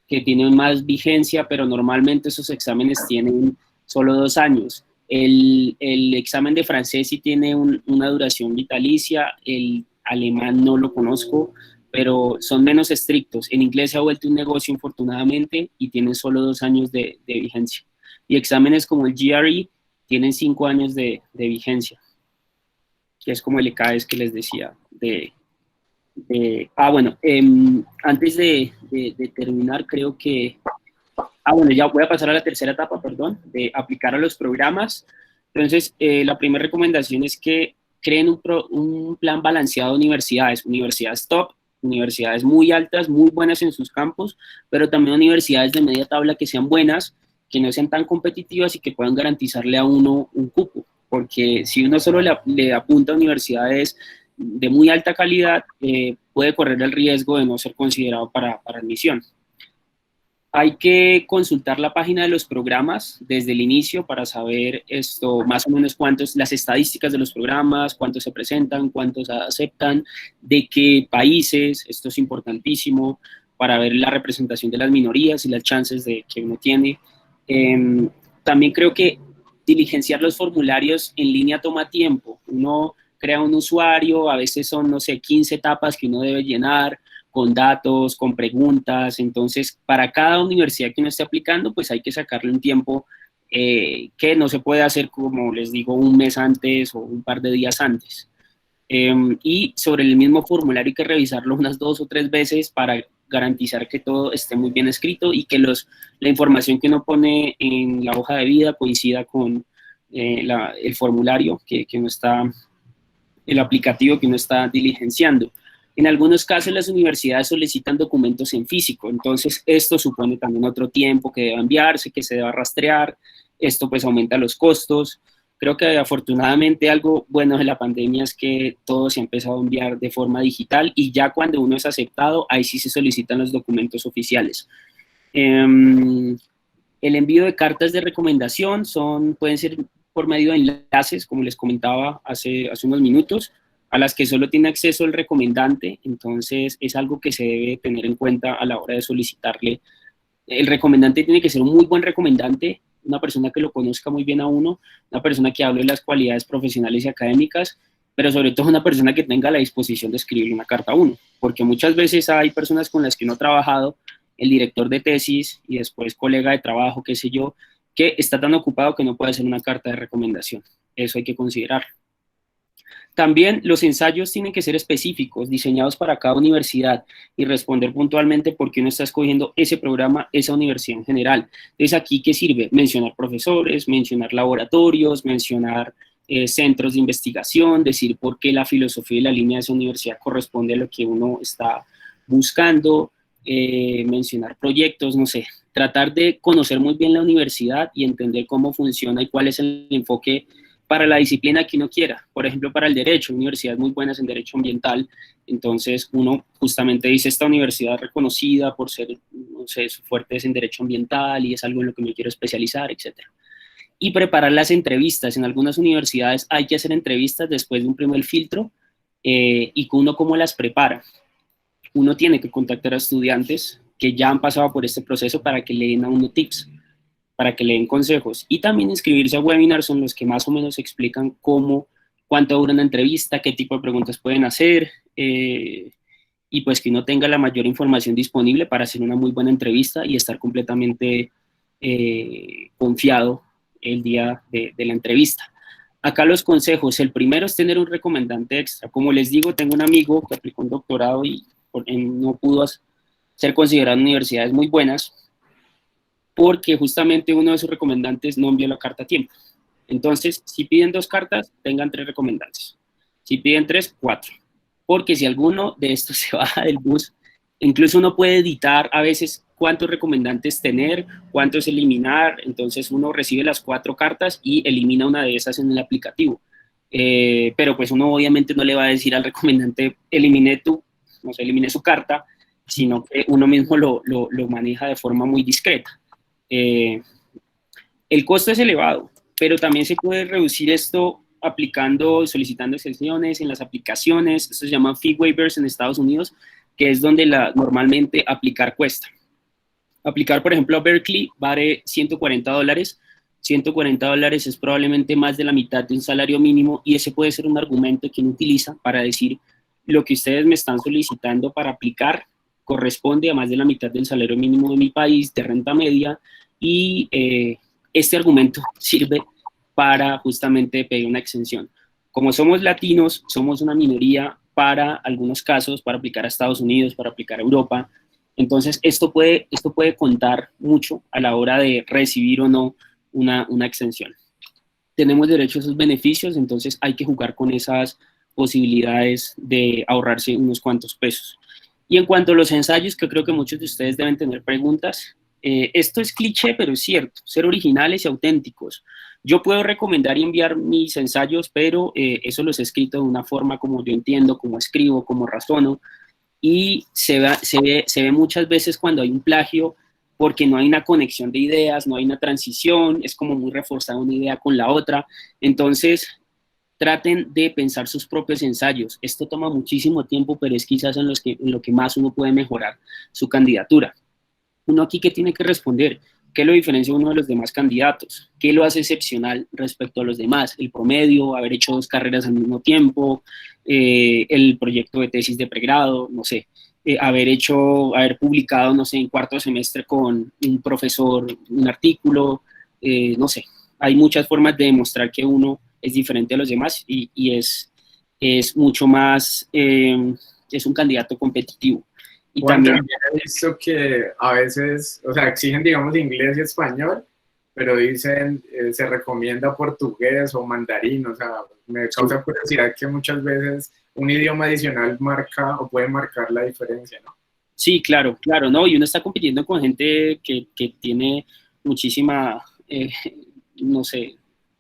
que tiene más vigencia, pero normalmente esos exámenes tienen solo 2 años. El examen de francés sí tiene una duración vitalicia, el alemán no lo conozco, pero son menos estrictos. En inglés se ha vuelto un negocio, infortunadamente, y tienen solo 2 años de vigencia. Y exámenes como el GRE tienen 5 años de vigencia, que es como el ECAES que les decía. Bueno, antes de terminar, creo que... bueno, ya voy a pasar a la tercera etapa, perdón, de aplicar a los programas. Entonces, la primera recomendación es que creen un plan balanceado de universidades top, universidades muy altas, muy buenas en sus campos, pero también universidades de media tabla que sean buenas, que no sean tan competitivas y que puedan garantizarle a uno un cupo, porque si uno solo le apunta a universidades de muy alta calidad, puede correr el riesgo de no ser considerado para admisión. Hay que consultar la página de los programas desde el inicio para saber más o menos las estadísticas de los programas, cuántos se presentan, cuántos aceptan, de qué países. Esto es importantísimo para ver la representación de las minorías y las chances que uno tiene. También creo que diligenciar los formularios en línea toma tiempo. Uno crea un usuario, a veces son, no sé, 15 etapas que uno debe llenar, con datos, con preguntas. Entonces, para cada universidad que uno esté aplicando, pues hay que sacarle un tiempo que no se puede hacer, como les digo, un mes antes o un par de días antes. Y sobre el mismo formulario hay que revisarlo unas 2 o 3 veces para garantizar que todo esté muy bien escrito y que la información que uno pone en la hoja de vida coincida con el formulario que uno está, el aplicativo que uno está diligenciando. En algunos casos las universidades solicitan documentos en físico, entonces esto supone también otro tiempo que debe enviarse, que se debe rastrear. Esto pues aumenta los costos. Creo que afortunadamente algo bueno de la pandemia es que todo se ha empezado a enviar de forma digital y ya cuando uno es aceptado, ahí sí se solicitan los documentos oficiales. El envío de cartas de recomendación pueden ser por medio de enlaces, como les comentaba hace unos minutos, a las que solo tiene acceso el recomendante. Entonces es algo que se debe tener en cuenta a la hora de solicitarle. El recomendante tiene que ser un muy buen recomendante, una persona que lo conozca muy bien a uno, una persona que hable de las cualidades profesionales y académicas, pero sobre todo una persona que tenga la disposición de escribirle una carta a uno, porque muchas veces hay personas con las que uno ha trabajado, el director de tesis y después colega de trabajo, qué sé yo, que está tan ocupado que no puede hacer una carta de recomendación. Eso hay que considerarlo. También los ensayos tienen que ser específicos, diseñados para cada universidad y responder puntualmente por qué uno está escogiendo ese programa, esa universidad en general. Entonces, ¿aquí qué sirve? Mencionar profesores, mencionar laboratorios, mencionar centros de investigación, decir por qué la filosofía y la línea de esa universidad corresponde a lo que uno está buscando, mencionar proyectos, no sé, tratar de conocer muy bien la universidad y entender cómo funciona y cuál es el enfoque para la disciplina que uno quiera. Por ejemplo, para el derecho, universidades muy buenas en derecho ambiental, entonces uno justamente dice, esta universidad es reconocida por ser, no sé, fuertes en derecho ambiental y es algo en lo que me quiero especializar, etc. Y preparar las entrevistas. En algunas universidades hay que hacer entrevistas después de un primer filtro y uno cómo las prepara. Uno tiene que contactar a estudiantes que ya han pasado por este proceso para que le den a uno tips, para que le den consejos, y también inscribirse a webinars son los que más o menos explican cuánto dura una entrevista, qué tipo de preguntas pueden hacer, y pues que uno tenga la mayor información disponible para hacer una muy buena entrevista y estar completamente confiado el día de la entrevista. Acá los consejos, el primero es tener un recomendante extra. Como les digo, tengo un amigo que aplicó un doctorado y no pudo ser considerado en universidades muy buenas, porque justamente uno de sus recomendantes no envió la carta a tiempo. Entonces, si piden 2 cartas, tengan 3 recomendantes. Si piden 3, 4. Porque si alguno de estos se baja del bus, incluso uno puede editar a veces cuántos recomendantes tener, cuántos eliminar. Entonces uno recibe las 4 cartas y elimina una de esas en el aplicativo. Pero pues uno obviamente no le va a decir al recomendante, elimine su carta, sino que uno mismo lo maneja de forma muy discreta. El costo es elevado, pero también se puede reducir esto aplicando, solicitando excepciones en las aplicaciones. Esto se llama fee waivers en Estados Unidos, que es donde normalmente aplicar cuesta. Aplicar, por ejemplo, a Berkeley vale $140. $140 es probablemente más de la mitad de un salario mínimo, y ese puede ser un argumento que uno utiliza para decir: lo que ustedes me están solicitando para aplicar corresponde a más de la mitad del salario mínimo de mi país, de renta media, y este argumento sirve para justamente pedir una exención. Como somos latinos, somos una minoría para algunos casos, para aplicar a Estados Unidos, para aplicar a Europa. Entonces, esto puede contar mucho a la hora de recibir o no una exención. Tenemos derecho a esos beneficios, entonces hay que jugar con esas posibilidades de ahorrarse unos cuantos pesos. Y en cuanto a los ensayos, que creo que muchos de ustedes deben tener preguntas, esto es cliché, pero es cierto: ser originales y auténticos. Yo puedo recomendar y enviar mis ensayos, pero eso los he escrito de una forma como yo entiendo, como escribo, como razono, y se ve muchas veces cuando hay un plagio, porque no hay una conexión de ideas, no hay una transición, es como muy reforzada una idea con la otra. Entonces, traten de pensar sus propios ensayos. Esto toma muchísimo tiempo, pero es quizás en lo que más uno puede mejorar su candidatura. Uno aquí, ¿qué tiene que responder? ¿Qué lo diferencia uno de los demás candidatos? ¿Qué lo hace excepcional respecto a los demás? El promedio, haber hecho 2 carreras al mismo tiempo, el proyecto de tesis de pregrado, no sé, haber publicado, no sé, en 4º semestre con un profesor un artículo, no sé. Hay muchas formas de demostrar que uno es diferente a los demás, y es mucho más, es un candidato competitivo. Y Juan, también he visto que a veces, o sea, exigen, digamos, inglés y español, pero dicen, se recomienda portugués o mandarín. O sea, me causa curiosidad que muchas veces un idioma adicional marca o puede marcar la diferencia, ¿no? Sí, claro, claro, ¿no? Y uno está compitiendo con gente que tiene muchísima, no sé,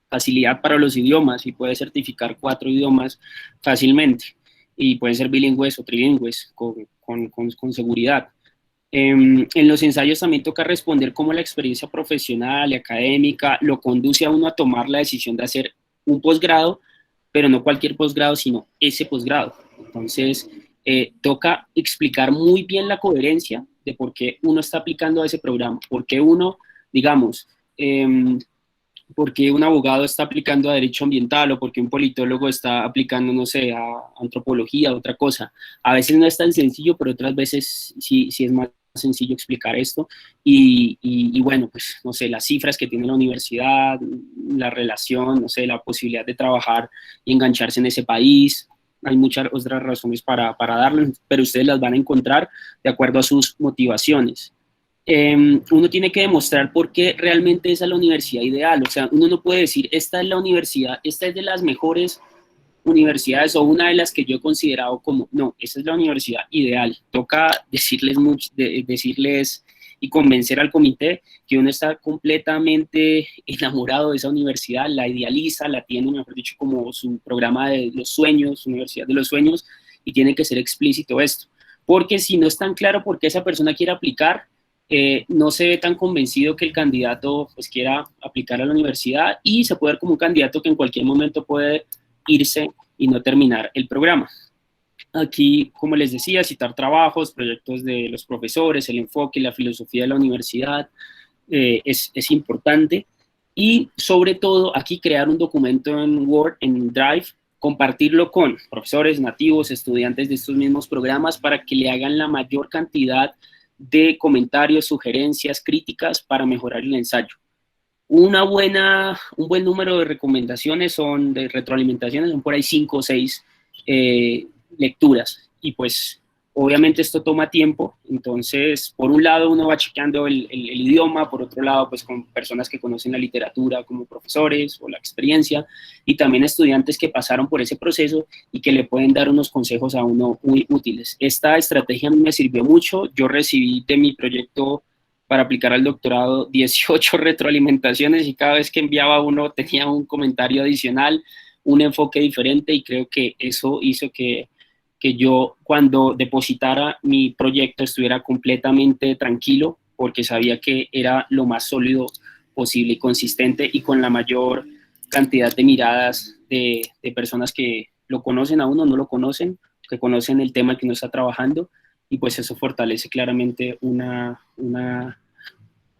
facilidad para los idiomas, y puede certificar 4 idiomas fácilmente, y pueden ser bilingües o trilingües con seguridad. En los ensayos también toca responder cómo la experiencia profesional y académica lo conduce a uno a tomar la decisión de hacer un posgrado, pero no cualquier posgrado, sino ese posgrado. Entonces, toca explicar muy bien la coherencia de por qué uno está aplicando a ese programa, por qué uno, digamos, porque un abogado está aplicando a derecho ambiental, o porque un politólogo está aplicando, no sé, a antropología, otra cosa. A veces no es tan sencillo, pero otras veces sí es más sencillo explicar esto. Y bueno, pues, no sé, las cifras que tiene la universidad, la relación, no sé, la posibilidad de trabajar y engancharse en ese país. Hay muchas otras razones para darles, pero ustedes las van a encontrar de acuerdo a sus motivaciones. Uno tiene que demostrar por qué realmente esa es la universidad ideal. O sea, uno no puede decir: esta es la universidad, esta es de las mejores universidades, o una de las que yo he considerado como, no, esa es la universidad ideal. Toca decirles y convencer al comité que uno está completamente enamorado de esa universidad, la idealiza, la tiene, mejor dicho, como su programa de los sueños, universidad de los sueños, y tiene que ser explícito esto. Porque si no es tan claro por qué esa persona quiere aplicar, no se ve tan convencido que el candidato pues quiera aplicar a la universidad, y se puede ver como un candidato que en cualquier momento puede irse y no terminar el programa. Aquí, como les decía, citar trabajos, proyectos de los profesores, el enfoque y la filosofía de la universidad es importante. Y sobre todo, aquí crear un documento en Word, en Drive, compartirlo con profesores nativos, estudiantes de estos mismos programas, para que le hagan la mayor cantidad de comentarios, sugerencias, críticas para mejorar el ensayo. Un buen número de recomendaciones de retroalimentaciones, son por ahí 5 o 6 lecturas, y pues obviamente esto toma tiempo. Entonces, por un lado uno va chequeando el idioma, por otro lado pues con personas que conocen la literatura como profesores o la experiencia, y también estudiantes que pasaron por ese proceso y que le pueden dar unos consejos a uno muy útiles. Esta estrategia me sirvió mucho. Yo recibí de mi proyecto para aplicar al doctorado 18 retroalimentaciones, y cada vez que enviaba uno tenía un comentario adicional, un enfoque diferente, y creo que eso hizo que yo, cuando depositara mi proyecto, estuviera completamente tranquilo, porque sabía que era lo más sólido posible y consistente, y con la mayor cantidad de miradas de personas que lo conocen a uno, no lo conocen, que conocen el tema que uno está trabajando, y pues eso fortalece claramente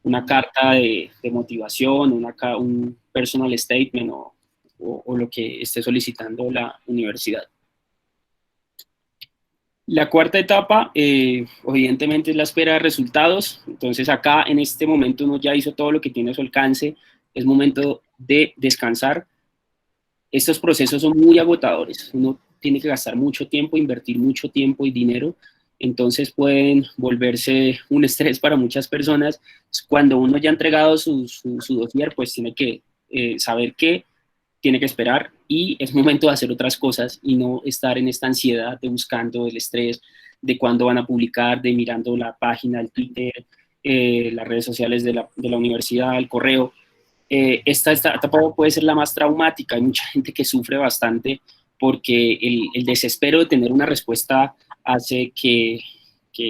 una carta de motivación, un personal statement o lo que esté solicitando la universidad. La cuarta etapa, evidentemente, es la espera de resultados. Entonces, acá en este momento uno ya hizo todo lo que tiene a su alcance. Es momento de descansar. Estos procesos son muy agotadores. Uno tiene que gastar mucho tiempo, invertir mucho tiempo y dinero. Entonces, pueden volverse un estrés para muchas personas. Cuando uno ya ha entregado su dossier, pues tiene que saber que tiene que esperar y es momento de hacer otras cosas y no estar en esta ansiedad de buscando el estrés de cuándo van a publicar, de mirando la página, el Twitter, las redes sociales de la universidad, el correo. Esta etapa puede ser la más traumática. Hay mucha gente que sufre bastante porque el desespero de tener una respuesta hace que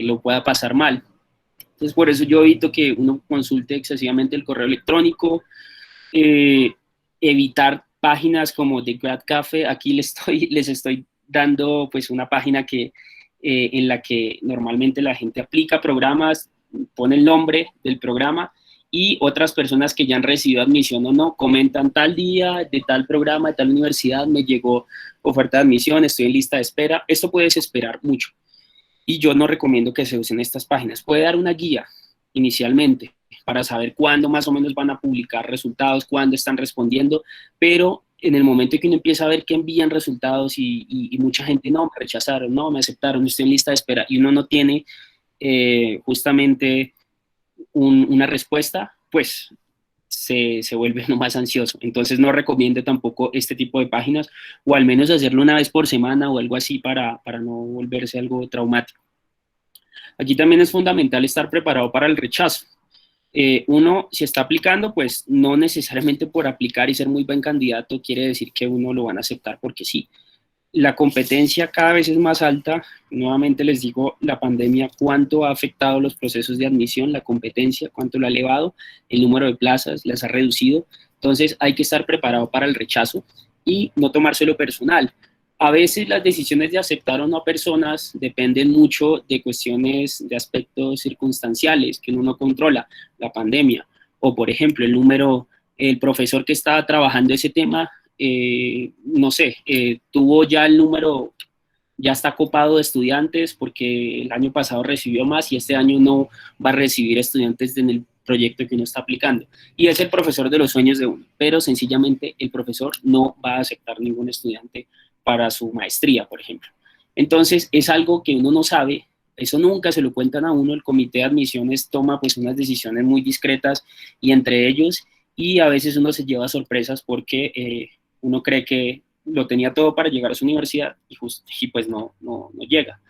lo pueda pasar mal. Entonces, por eso yo evito que uno consulte excesivamente el correo electrónico, evitar páginas como The Grad Cafe. Aquí les estoy dando pues una página en la que normalmente la gente aplica programas, pone el nombre del programa y otras personas que ya han recibido admisión o no, comentan tal día, de tal programa, de tal universidad, me llegó oferta de admisión, estoy en lista de espera. Esto puede desesperar mucho y yo no recomiendo que se usen estas páginas. Puede dar una guía inicialmente para saber cuándo más o menos van a publicar resultados, cuándo están respondiendo, pero en el momento en que uno empieza a ver que envían resultados y mucha gente, no, me rechazaron, no, me aceptaron, estoy en lista de espera, y uno no tiene justamente una respuesta, pues se vuelve uno más ansioso. Entonces no recomiendo tampoco este tipo de páginas, o al menos hacerlo una vez por semana o algo así para no volverse algo traumático. Aquí también es fundamental estar preparado para el rechazo. Uno, si está aplicando, pues no necesariamente por aplicar y ser muy buen candidato quiere decir que uno lo van a aceptar porque sí. La competencia cada vez es más alta. Nuevamente les digo, la pandemia, cuánto ha afectado los procesos de admisión, la competencia, cuánto lo ha elevado, el número de plazas las ha reducido. Entonces hay que estar preparado para el rechazo y no tomárselo personal. A veces las decisiones de aceptar o no a personas dependen mucho de cuestiones, de aspectos circunstanciales que uno no controla, la pandemia, o por ejemplo el profesor que estaba trabajando ese tema, no sé, tuvo ya el número, ya está copado de estudiantes porque el año pasado recibió más y este año no va a recibir estudiantes en el proyecto que uno está aplicando. Y es el profesor de los sueños de uno, pero sencillamente el profesor no va a aceptar ningún estudiante para su maestría, por ejemplo. Entonces, es algo que uno no sabe, eso nunca se lo cuentan a uno, el comité de admisiones toma pues unas decisiones muy discretas y entre ellos, y a veces uno se lleva sorpresas porque uno cree que lo tenía todo para llegar a su universidad y pues no llega.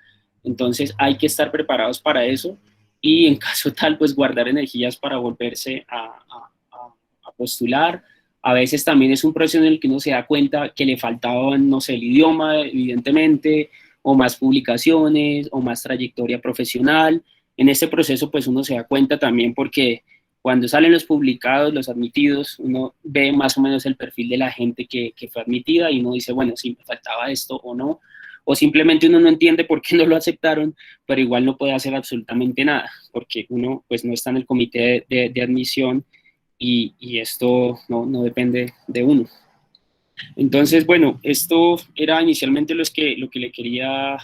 Entonces hay que estar preparados para eso y en caso tal, pues guardar energías para volverse a postular. A veces también es un proceso en el que uno se da cuenta que le faltaba, no sé, el idioma, evidentemente, o más publicaciones, o más trayectoria profesional. En este proceso, pues uno se da cuenta también porque cuando salen los publicados, los admitidos, uno ve más o menos el perfil de la gente que fue admitida y uno dice, bueno, sí, me faltaba esto o no, o simplemente uno no entiende por qué no lo aceptaron, pero igual no puede hacer absolutamente nada, porque uno pues no está en el comité de admisión y esto no depende de uno. Entonces, bueno, esto era inicialmente lo que le quería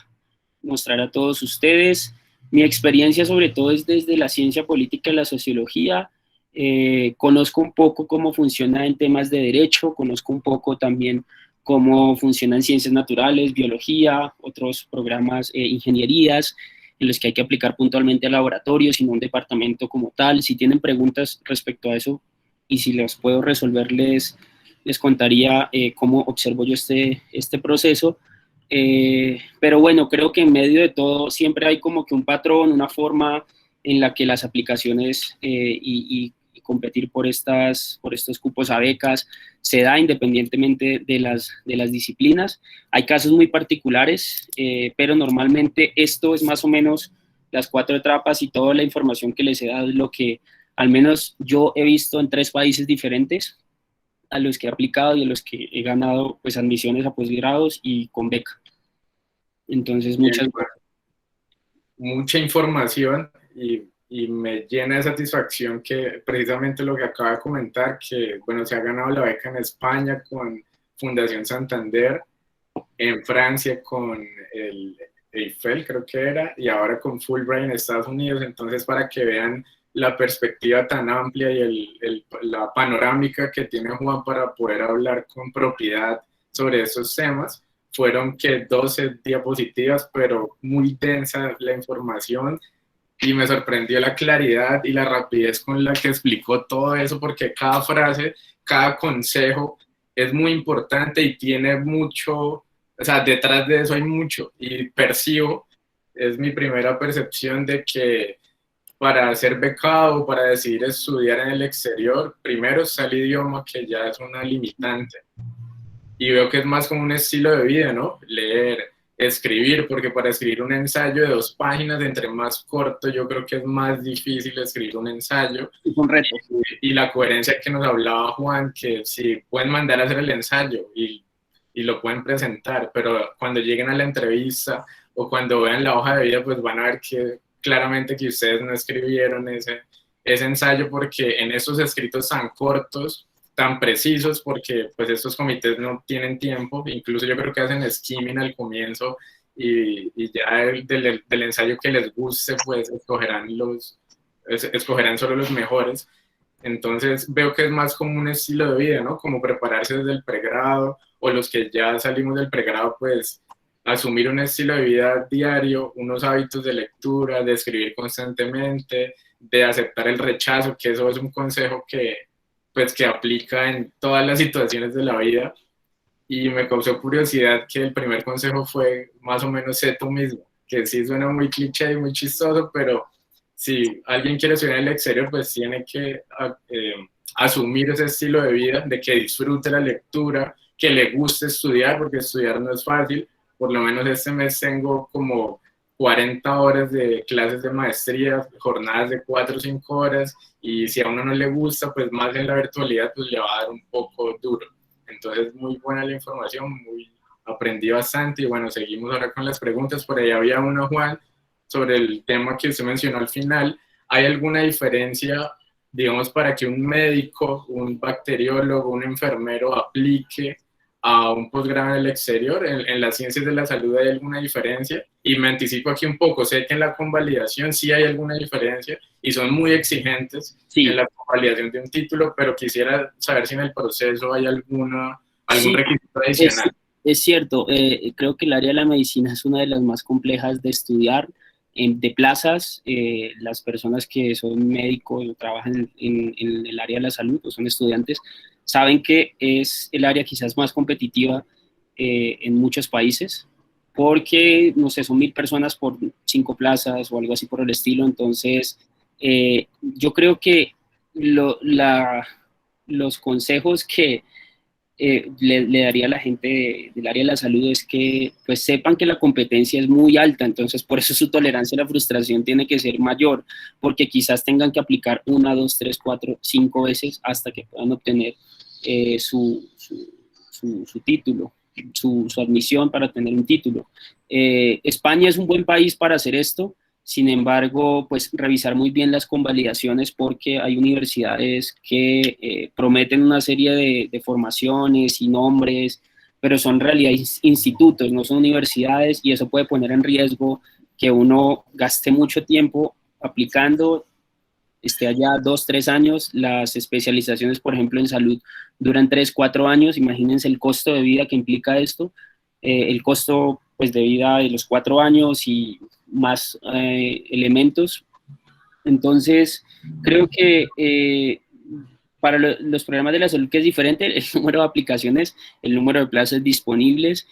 mostrar a todos ustedes. Mi experiencia sobre todo es desde la ciencia política y la sociología. Conozco un poco cómo funciona en temas de derecho, conozco un poco también cómo funcionan ciencias naturales, biología, otros programas, ingenierías, en los que hay que aplicar puntualmente a laboratorios y no un departamento como tal. Si tienen preguntas respecto a eso y si las puedo resolver, les contaría cómo observo yo este proceso. Pero bueno, creo que en medio de todo siempre hay como que un patrón, una forma en la que las aplicaciones y competir por estos cupos a becas se da independientemente de las disciplinas. Hay casos muy particulares, pero normalmente esto es más o menos las 4 etapas y toda la información que les he dado es lo que al menos yo he visto en 3 países diferentes a los que he aplicado y a los que he ganado pues admisiones a posgrados y con beca. Entonces, muchas gracias. Mucha información y y me llena de satisfacción que precisamente lo que acaba de comentar, que bueno, se ha ganado la beca en España con Fundación Santander, en Francia con el Eiffel creo que era, y ahora con Fulbright en Estados Unidos. Entonces, para que vean la perspectiva tan amplia y la panorámica que tiene Juan para poder hablar con propiedad sobre esos temas, fueron que 12 diapositivas, pero muy densa la información, y me sorprendió la claridad y la rapidez con la que explicó todo eso, porque cada frase, cada consejo es muy importante y tiene mucho, o sea, detrás de eso hay mucho, y percibo, es mi primera percepción de que para ser becado, para decidir estudiar en el exterior, primero está el idioma, que ya es una limitante, y veo que es más como un estilo de vida, ¿no? Leer, escribir, porque para escribir un ensayo de 2 páginas, entre más corto, yo creo que es más difícil escribir un ensayo. Es un reto. Y la coherencia que nos hablaba Juan, que si pueden mandar a hacer el ensayo y lo pueden presentar, pero cuando lleguen a la entrevista o cuando vean la hoja de vida, pues van a ver que claramente que ustedes no escribieron ese ensayo, porque en esos escritos tan cortos, tan precisos, porque pues estos comités no tienen tiempo, incluso yo creo que hacen skimming al comienzo, y ya del ensayo que les guste, pues escogerán solo los mejores. Entonces veo que es más como un estilo de vida, ¿no? Como prepararse desde el pregrado, o los que ya salimos del pregrado, pues asumir un estilo de vida diario, unos hábitos de lectura, de escribir constantemente, de aceptar el rechazo, que eso es un consejo que, pues, que aplica en todas las situaciones de la vida. Y me causó curiosidad que el primer consejo fue más o menos sé tú mismo, que sí suena muy cliché y muy chistoso, pero si alguien quiere estudiar en el exterior, pues tiene que asumir ese estilo de vida, de que disfrute la lectura, que le guste estudiar, porque estudiar no es fácil. Por lo menos este mes tengo como 40 horas de clases de maestría, jornadas de 4 o 5 horas, y si a uno no le gusta, pues más en la virtualidad, pues le va a dar un poco duro. Entonces, muy buena la información, aprendí bastante, y bueno, seguimos ahora con las preguntas. Por ahí había una, Juan, sobre el tema que usted mencionó al final. ¿Hay alguna diferencia, digamos, para que un médico, un bacteriólogo, un enfermero aplique a un posgrado en el exterior? En las ciencias de la salud, ¿hay alguna diferencia? Y me anticipo aquí un poco, sé que en la convalidación sí hay alguna diferencia y son muy exigentes en la convalidación de un título, pero quisiera saber si en el proceso hay algún requisito adicional. Es cierto, creo que el área de la medicina es una de las más complejas de estudiar. De plazas, las personas que son médicos o trabajan en el área de la salud o son estudiantes, saben que es el área quizás más competitiva en muchos países, porque, no sé, son 1000 personas por 5 plazas o algo así por el estilo. Entonces, yo creo que los consejos que le daría a la gente del área de la salud es que pues sepan que la competencia es muy alta, entonces por eso su tolerancia a la frustración tiene que ser mayor, porque quizás tengan que aplicar 1, 2, 3, 4, 5 veces hasta que puedan obtener su título, su admisión para tener un título. España es un buen país para hacer esto. Sin embargo, pues revisar muy bien las convalidaciones, porque hay universidades que prometen una serie de formaciones y nombres, pero son en realidad institutos, no son universidades, y eso puede poner en riesgo que uno gaste mucho tiempo aplicando, esté allá 2, 3 años. Las especializaciones, por ejemplo, en salud duran 3, 4 años. Imagínense el costo de vida que implica esto, el costo pues, de vida de los 4 años y más elementos. Entonces, creo que para los programas de la salud, que es diferente, el número de aplicaciones, el número de plazas disponibles,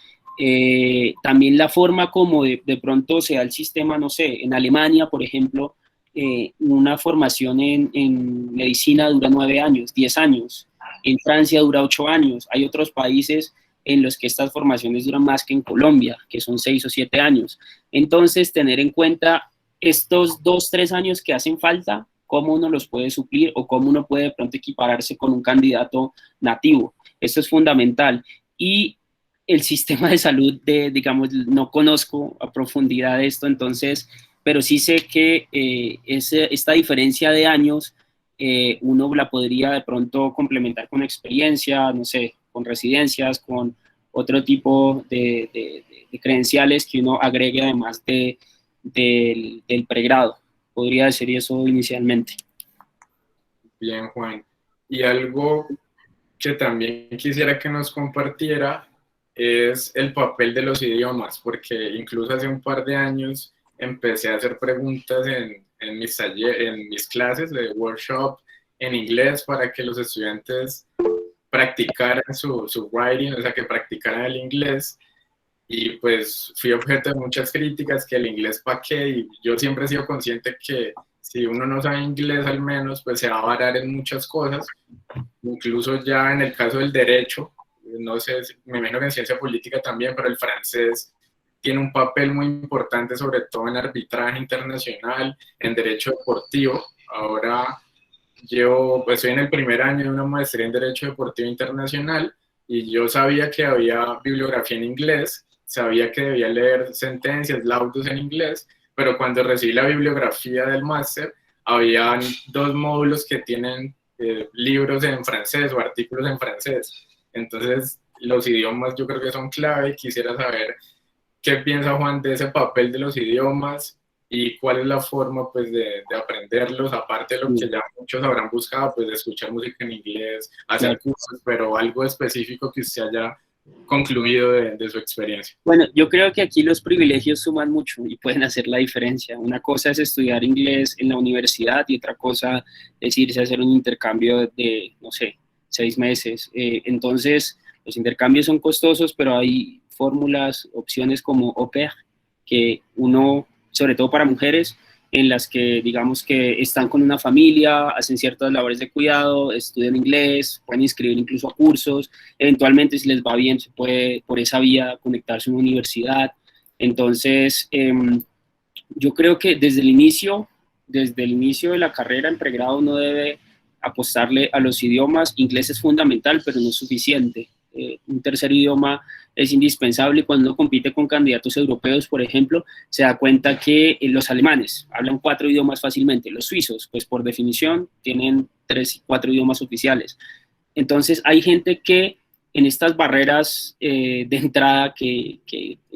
también la forma como de pronto se da el sistema, no sé, en Alemania, por ejemplo, una formación en medicina dura 9 años, 10 años, en Francia dura 8 años, hay otros países en los que estas formaciones duran más que en Colombia, que son 6 o 7 años. Entonces, tener en cuenta estos 2, 3 años que hacen falta, cómo uno los puede suplir o cómo uno puede de pronto equipararse con un candidato nativo. Esto es fundamental. Y el sistema de salud, digamos, no conozco a profundidad esto, entonces pero sí sé que esta diferencia de años uno la podría de pronto complementar con experiencia, no sé, con residencias, con otro tipo de credenciales que uno agregue además del pregrado. Podría decir eso inicialmente. Bien, Juan. Y algo que también quisiera que nos compartiera es el papel de los idiomas, porque incluso hace un par de años empecé a hacer preguntas en mis clases de workshop en inglés para que los estudiantes practicaran su writing, o sea, que practicaran el inglés. Y pues fui objeto de muchas críticas, que el inglés pa' qué, y yo siempre he sido consciente que si uno no sabe inglés al menos, pues se va a varar en muchas cosas, incluso ya en el caso del derecho, no sé, me imagino que en ciencia política también, pero el francés tiene un papel muy importante, sobre todo en arbitraje internacional, en derecho deportivo. Ahora pues estoy en el primer año de una maestría en derecho deportivo internacional y yo sabía que había bibliografía en inglés, sabía que debía leer sentencias, laudos en inglés, pero cuando recibí la bibliografía del máster, habían dos módulos que tienen libros en francés o artículos en francés. Entonces, los idiomas yo creo que son clave. Quisiera saber qué piensa Juan de ese papel de los idiomas y cuál es la forma pues de aprenderlos, aparte de lo que ya muchos habrán buscado, pues de escuchar música en inglés, hacer cursos, pero algo específico que usted haya concluido de su experiencia. Bueno, yo creo que aquí los privilegios suman mucho y pueden hacer la diferencia. Una cosa es estudiar inglés en la universidad y otra cosa es irse a hacer un intercambio de, no sé, 6 meses. Entonces, los intercambios son costosos, pero hay fórmulas, opciones como au pair, que uno, sobre todo para mujeres, en las que digamos que están con una familia, hacen ciertas labores de cuidado, estudian inglés, pueden inscribir incluso a cursos, eventualmente si les va bien se puede por esa vía conectarse a una universidad. Entonces, yo creo que desde el inicio de la carrera en pregrado uno debe apostarle a los idiomas. Inglés es fundamental, pero no es suficiente. Un tercer idioma es indispensable. Cuando uno compite con candidatos europeos, por ejemplo, se da cuenta que los alemanes hablan 4 idiomas fácilmente, los suizos, pues por definición, tienen 3 4 idiomas oficiales. Entonces, hay gente que en estas barreras de entrada y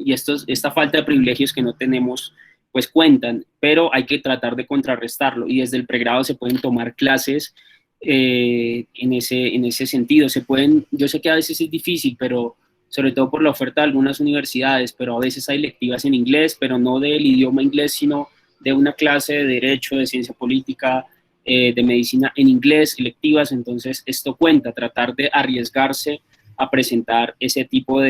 esta falta de privilegios que no tenemos, pues cuentan, pero hay que tratar de contrarrestarlo y desde el pregrado se pueden tomar clases en ese sentido. Yo sé que a veces es difícil, pero sobre todo por la oferta de algunas universidades, pero a veces hay lectivas en inglés, pero no del idioma inglés, sino de una clase de derecho, de ciencia política, de medicina en inglés, electivas. Entonces esto cuenta, tratar de arriesgarse a presentar ese tipo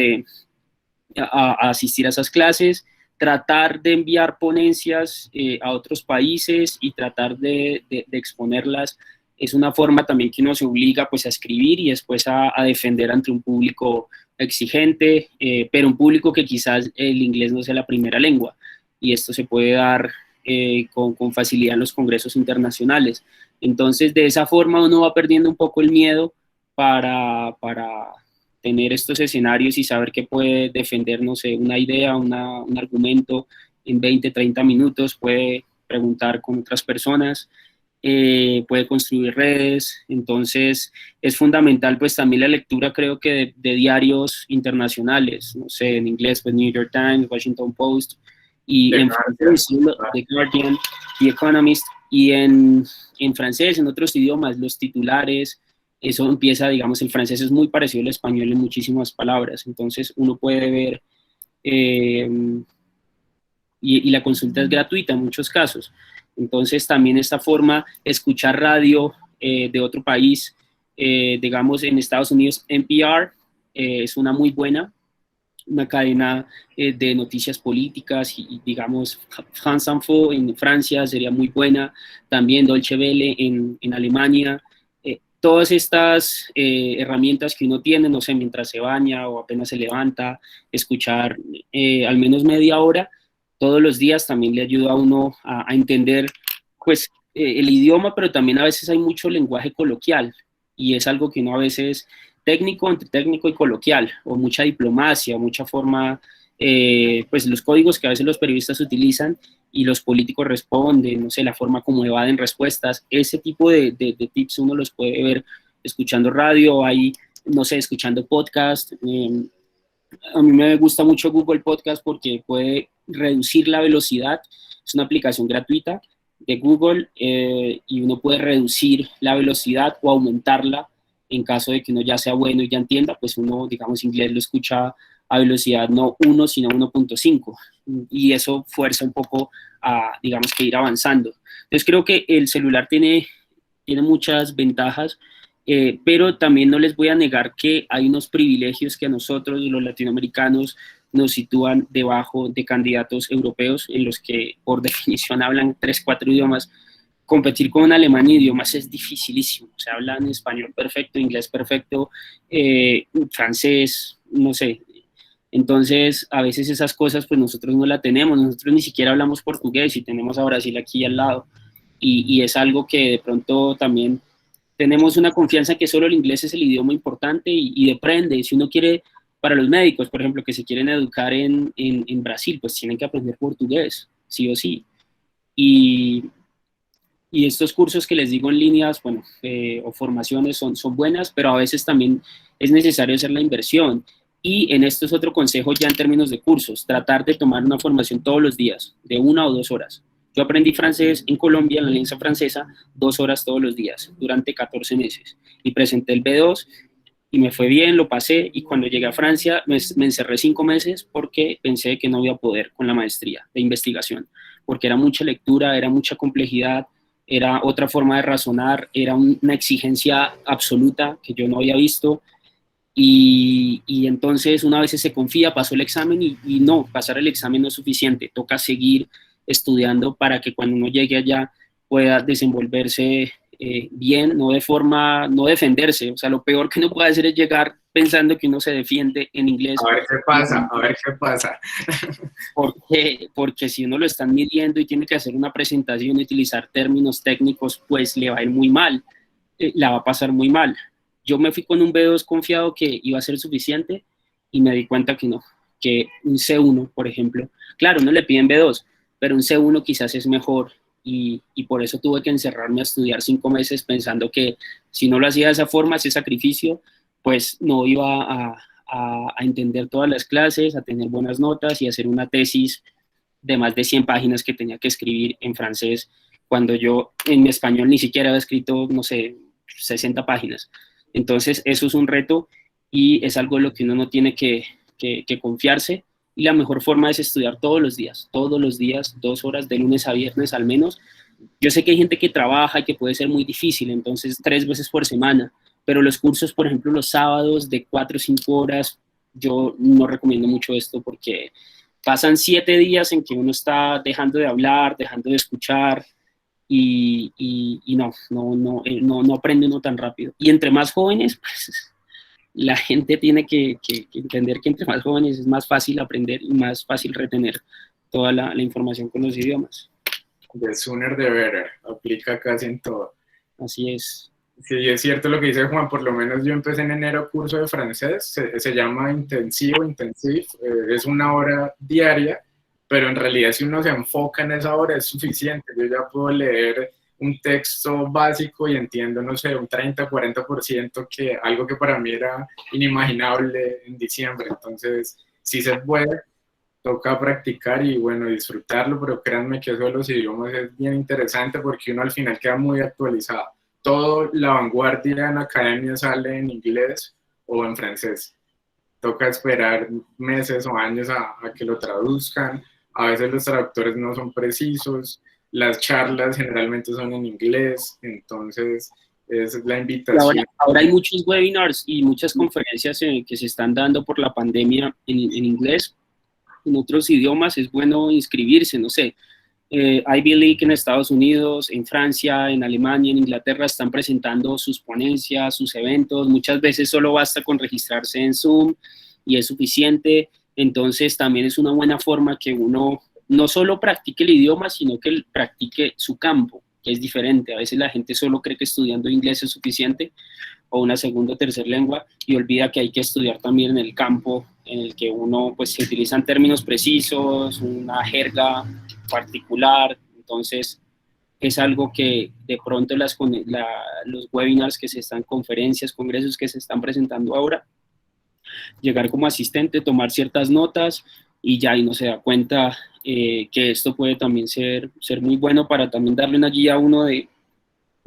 a asistir a esas clases, tratar de enviar ponencias a otros países y tratar de exponerlas. Es una forma también que uno se obliga pues a escribir y después a defender ante un público exigente, pero un público que quizás el inglés no sea la primera lengua, y esto se puede dar con facilidad en los congresos internacionales. Entonces, de esa forma uno va perdiendo un poco el miedo para tener estos escenarios y saber que puede defender, no sé, una idea, un argumento en 20, 30 minutos, puede preguntar con otras personas, puede construir redes. Entonces es fundamental pues también la lectura, creo que de diarios internacionales, no sé, en inglés pues New York Times, Washington Post, y en francés The Guardian, The Economist, y en francés, en otros idiomas, los titulares. Eso empieza, digamos, el francés es muy parecido al español en muchísimas palabras, entonces uno puede ver, y la consulta es gratuita en muchos casos. Entonces también esta forma, escuchar radio de otro país, digamos en Estados Unidos, NPR, es una muy buena, una cadena de noticias políticas, y digamos France Info en Francia sería muy buena, también Deutsche Welle en Alemania. Todas estas herramientas que uno tiene, no sé, mientras se baña o apenas se levanta, escuchar al menos media hora todos los días también le ayuda a uno a entender pues el idioma, pero también a veces hay mucho lenguaje coloquial y es algo que uno a veces técnico, entre técnico y coloquial, o mucha diplomacia, mucha forma pues los códigos que a veces los periodistas utilizan y los políticos responden, no sé, la forma como evaden respuestas, ese tipo de tips uno los puede ver escuchando radio, ahí, no sé, escuchando podcast. A mí me gusta mucho Google Podcast porque puede reducir la velocidad, es una aplicación gratuita de Google y uno puede reducir la velocidad o aumentarla en caso de que uno ya sea bueno y ya entienda, pues uno, digamos, inglés lo escucha a velocidad no 1, sino 1.5 y eso fuerza un poco a, digamos, que ir avanzando. Entonces creo que el celular tiene muchas ventajas, pero también no les voy a negar que hay unos privilegios que a nosotros, los latinoamericanos, nos sitúan debajo de candidatos europeos en los que por definición hablan 3, 4 idiomas. Competir con un alemán en idiomas es dificilísimo, o sea, hablan español perfecto, inglés perfecto, francés, no sé. Entonces, a veces esas cosas pues nosotros no la tenemos, nosotros ni siquiera hablamos portugués y tenemos a Brasil aquí al lado. Y es algo que de pronto también tenemos una confianza que solo el inglés es el idioma importante y depende. Si uno quiere, para los médicos, por ejemplo, que se quieren educar en Brasil, pues tienen que aprender portugués, sí o sí. Y, y estos cursos que les digo en líneas, bueno, o formaciones son buenas, pero a veces también es necesario hacer la inversión. Y en esto es otro consejo ya en términos de cursos, tratar de tomar una formación todos los días, de 1 o 2 horas. Yo aprendí francés en Colombia, en la Alianza Francesa, 2 horas todos los días, durante 14 meses. Y presenté el B2 y me fue bien, lo pasé. Y cuando llegué a Francia me encerré 5 meses porque pensé que no iba a poder con la maestría de investigación, porque era mucha lectura, era mucha complejidad, era otra forma de razonar, era una exigencia absoluta que yo no había visto. Y entonces una vez se confía, pasó el examen y no, pasar el examen no es suficiente, toca seguir estudiando para que cuando uno llegue allá pueda desenvolverse bien, no de forma, no defenderse. O sea, lo peor que uno puede hacer es llegar pensando que uno se defiende en inglés. A ver qué pasa, a ver qué pasa. Porque si uno lo están midiendo y tiene que hacer una presentación y utilizar términos técnicos, pues le va a ir muy mal, la va a pasar muy mal. Yo me fui con un B2 confiado que iba a ser suficiente y me di cuenta que no, que un C1, por ejemplo, claro, no le piden B2, pero un C1 quizás es mejor y por eso tuve que encerrarme a estudiar 5 meses pensando que si no lo hacía de esa forma, ese sacrificio, pues no iba a entender todas las clases, a tener buenas notas y hacer una tesis de más de 100 páginas que tenía que escribir en francés, cuando yo en español ni siquiera había escrito, no sé, 60 páginas. Entonces, eso es un reto y es algo en lo que uno no tiene que confiarse. Y la mejor forma es estudiar todos los días, 2 horas de lunes a viernes al menos. Yo sé que hay gente que trabaja y que puede ser muy difícil, entonces 3 veces por semana, pero los cursos, por ejemplo, los sábados de 4 o 5 horas, yo no recomiendo mucho esto porque pasan 7 días en que uno está dejando de hablar, dejando de escuchar, y no aprende uno tan rápido. Y entre más jóvenes, pues la gente tiene que entender que entre más jóvenes es más fácil aprender y más fácil retener toda la información con los idiomas. The sooner the better, aplica casi en todo. Así es. Sí, es cierto lo que dice Juan, por lo menos yo empecé en enero curso de francés, se llama intensive, es 1 hora diaria, pero en realidad si uno se enfoca en esa hora es suficiente. Yo ya puedo leer un texto básico y entiendo, no sé, un 30-40%, que algo que para mí era inimaginable en diciembre. Entonces, sí se puede, toca practicar y bueno, disfrutarlo, pero créanme que eso de los idiomas es bien interesante porque uno al final queda muy actualizado. Toda la vanguardia en la academia sale en inglés o en francés. Toca esperar meses o años a que lo traduzcan. A veces los traductores no son precisos. Las charlas generalmente son en inglés. Entonces, esa es la invitación. Ahora hay muchos webinars y muchas conferencias que se están dando por la pandemia en inglés. En otros idiomas es bueno inscribirse, no sé. Ivy League en Estados Unidos, en Francia, en Alemania, en Inglaterra están presentando sus ponencias, sus eventos. Muchas veces solo basta con registrarse en Zoom y es suficiente. Entonces también es una buena forma que uno no solo practique el idioma, sino que practique su campo, que es diferente. A veces la gente solo cree que estudiando inglés es suficiente o una segunda o tercera lengua y olvida que hay que estudiar también en el campo en el que uno pues se utilizan términos precisos, una jerga particular, entonces es algo que de pronto los webinars que se están, conferencias, congresos que se están presentando ahora, llegar como asistente, tomar ciertas notas y ya ahí no se da cuenta que esto puede también ser muy bueno para también darle una guía a uno de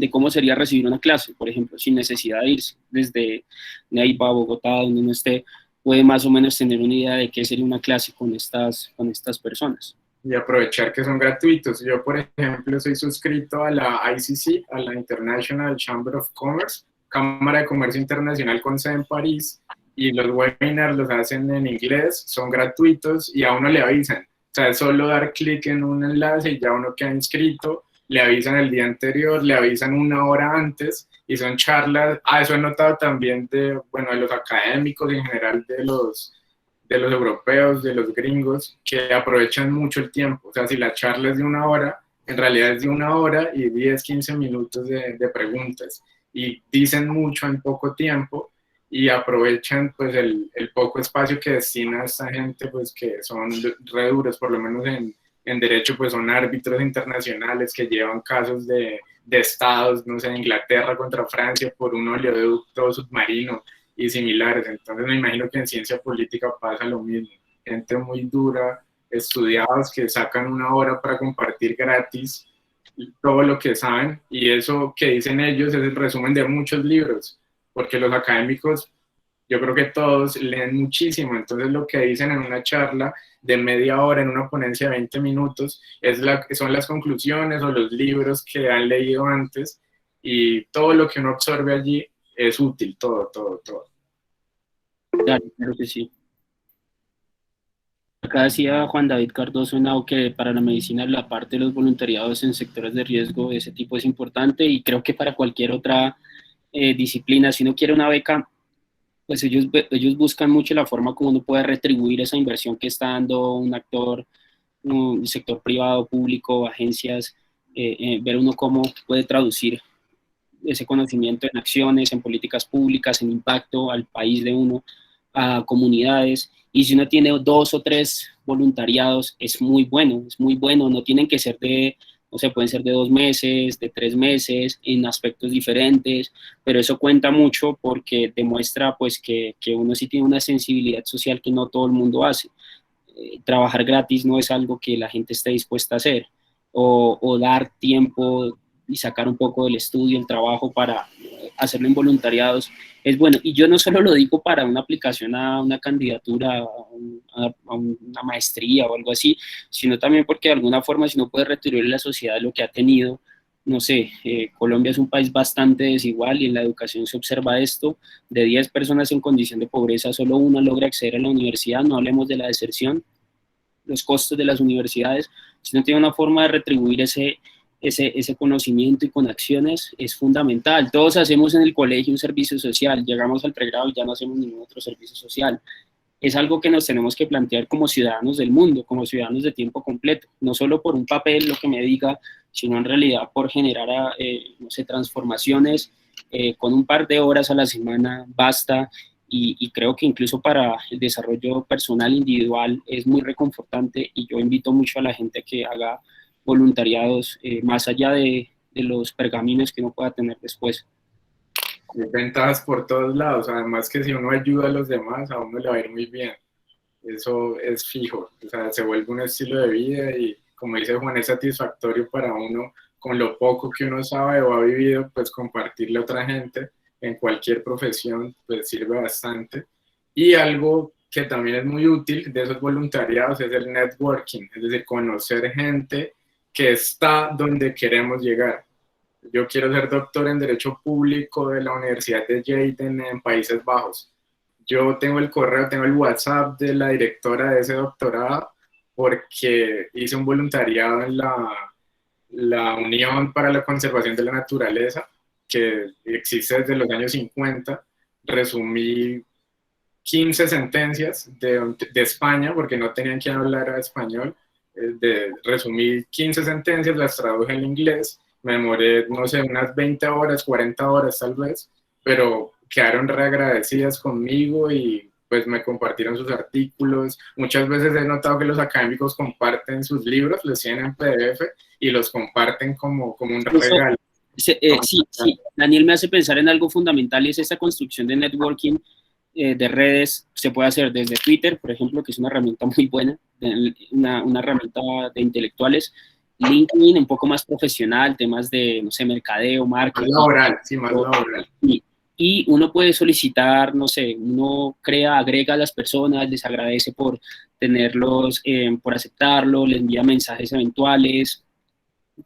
cómo sería recibir una clase, por ejemplo, sin necesidad de irse desde Neiva a Bogotá, donde uno esté, puede más o menos tener una idea de qué sería una clase con estas personas. Y aprovechar que son gratuitos. Yo, por ejemplo, soy suscrito a la ICC, a la International Chamber of Commerce, Cámara de Comercio Internacional con sede en París, y los webinars los hacen en inglés, son gratuitos y a uno le avisan. O sea, es solo dar clic en un enlace y ya uno queda inscrito, le avisan el día anterior, le avisan una hora antes y son charlas. Eso he notado también de los académicos en general, de los europeos, de los gringos, que aprovechan mucho el tiempo. O sea, si la charla es de una hora, en realidad es de una hora y 10, 15 minutos de preguntas. Y dicen mucho en poco tiempo y aprovechan pues el poco espacio que destina a esta gente, pues que son re duros, por lo menos en derecho, pues son árbitros internacionales que llevan casos de estados, no sé, Inglaterra contra Francia por un oleoducto submarino y similares. Entonces me imagino que en ciencia política pasa lo mismo. Gente muy dura, estudiados que sacan una hora para compartir gratis todo lo que saben, y eso que dicen ellos es el resumen de muchos libros, porque los académicos, yo creo que todos leen muchísimo, entonces lo que dicen en una charla de media hora, en una ponencia de 20 minutos, son las conclusiones o los libros que han leído antes, y todo lo que uno absorbe allí es útil, todo. Claro que sí. Acá decía Juan David Cardoso Henao que para la medicina la parte de los voluntariados en sectores de riesgo de ese tipo es importante, y creo que para cualquier otra disciplina, si uno quiere una beca, pues ellos buscan mucho la forma como uno puede retribuir esa inversión que está dando un actor, un sector privado, público, agencias, ver uno cómo puede traducir ese conocimiento en acciones, en políticas públicas, en impacto al país de uno, a comunidades. Y si uno tiene 2 o 3 voluntariados, es muy bueno, no tienen que ser no sé, pueden ser de 2 meses, de 3 meses, en aspectos diferentes, pero eso cuenta mucho porque demuestra pues que uno sí tiene una sensibilidad social que no todo el mundo hace. Trabajar gratis no es algo que la gente esté dispuesta a hacer, o dar tiempo y sacar un poco del estudio, el trabajo para hacerlo en voluntariados, es bueno. Y yo no solo lo digo para una aplicación a una candidatura, a una maestría o algo así, sino también porque de alguna forma si no puede retribuir a la sociedad lo que ha tenido, no sé, Colombia es un país bastante desigual y en la educación se observa esto: de 10 personas en condición de pobreza, solo una logra acceder a la universidad, no hablemos de la deserción, los costos de las universidades. Si no tiene una forma de retribuir ese conocimiento y con acciones, es fundamental. Todos hacemos en el colegio un servicio social, llegamos al pregrado y ya no hacemos ningún otro servicio social. Es algo que nos tenemos que plantear como ciudadanos del mundo, como ciudadanos de tiempo completo, no solo por un papel, lo que me diga, sino en realidad por generar, no sé, transformaciones. Con un par de horas a la semana basta, y creo que incluso para el desarrollo personal individual es muy reconfortante, y yo invito mucho a la gente que haga voluntariados, más allá de los pergaminos que uno pueda tener después. Hay ventajas por todos lados, además que si uno ayuda a los demás, a uno le va a ir muy bien. Eso es fijo, o sea, se vuelve un estilo de vida y, como dice Juan, es satisfactorio para uno con lo poco que uno sabe o ha vivido, pues compartirle a otra gente en cualquier profesión, pues sirve bastante. Y algo que también es muy útil de esos voluntariados es el networking, es decir, conocer gente que está donde queremos llegar. Yo quiero ser doctor en Derecho Público de la Universidad de Leiden en Países Bajos. Yo tengo el correo, tengo el WhatsApp de la directora de ese doctorado porque hice un voluntariado en la Unión para la Conservación de la Naturaleza, que existe desde los años 50. Resumí 15 sentencias de España, porque no tenían quien hablar español. Resumí 15 sentencias, las traduje en inglés. Me demoré, no sé, unas 20 horas, 40 horas tal vez, pero quedaron reagradecidas conmigo y pues me compartieron sus artículos. Muchas veces he notado que los académicos comparten sus libros, los tienen en PDF y los comparten como un regalo. Sí, Daniel me hace pensar en algo fundamental y es esa construcción de networking de redes. Se puede hacer desde Twitter, por ejemplo, que es una herramienta muy buena, una herramienta de intelectuales. LinkedIn, un poco más profesional, temas de, no sé, mercadeo, marketing. Más laboral, sí, más laboral. Y uno puede solicitar, no sé, uno agrega a las personas, les agradece por tenerlos, por aceptarlo, les envía mensajes eventuales.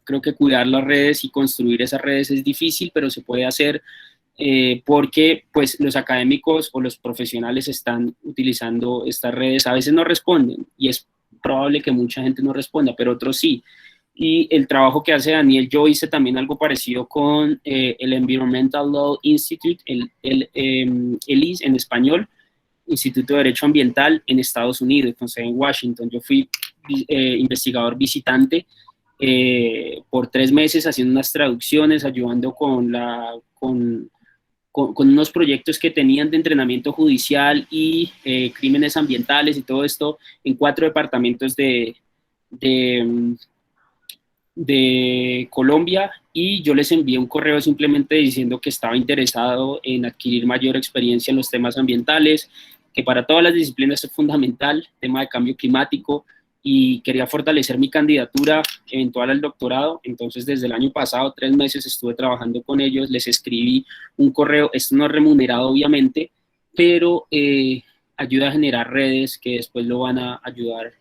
Creo que cuidar las redes y construir esas redes es difícil, pero se puede hacer porque pues los académicos o los profesionales están utilizando estas redes. A veces no responden y es probable que mucha gente no responda, pero otros sí. Y el trabajo que hace Daniel, yo hice también algo parecido con el Environmental Law Institute, el ELIS en español, Instituto de Derecho Ambiental en Estados Unidos, entonces en Washington. Yo fui investigador visitante por 3 meses haciendo unas traducciones, ayudando con unos proyectos que tenían de entrenamiento judicial y crímenes ambientales y todo esto en 4 departamentos de Colombia, y yo les envié un correo simplemente diciendo que estaba interesado en adquirir mayor experiencia en los temas ambientales, que para todas las disciplinas es fundamental, tema de cambio climático, y quería fortalecer mi candidatura eventual al doctorado. Entonces desde el año pasado, 3 meses, estuve trabajando con ellos, les escribí un correo, esto no es remunerado obviamente, pero ayuda a generar redes que después lo van a ayudar,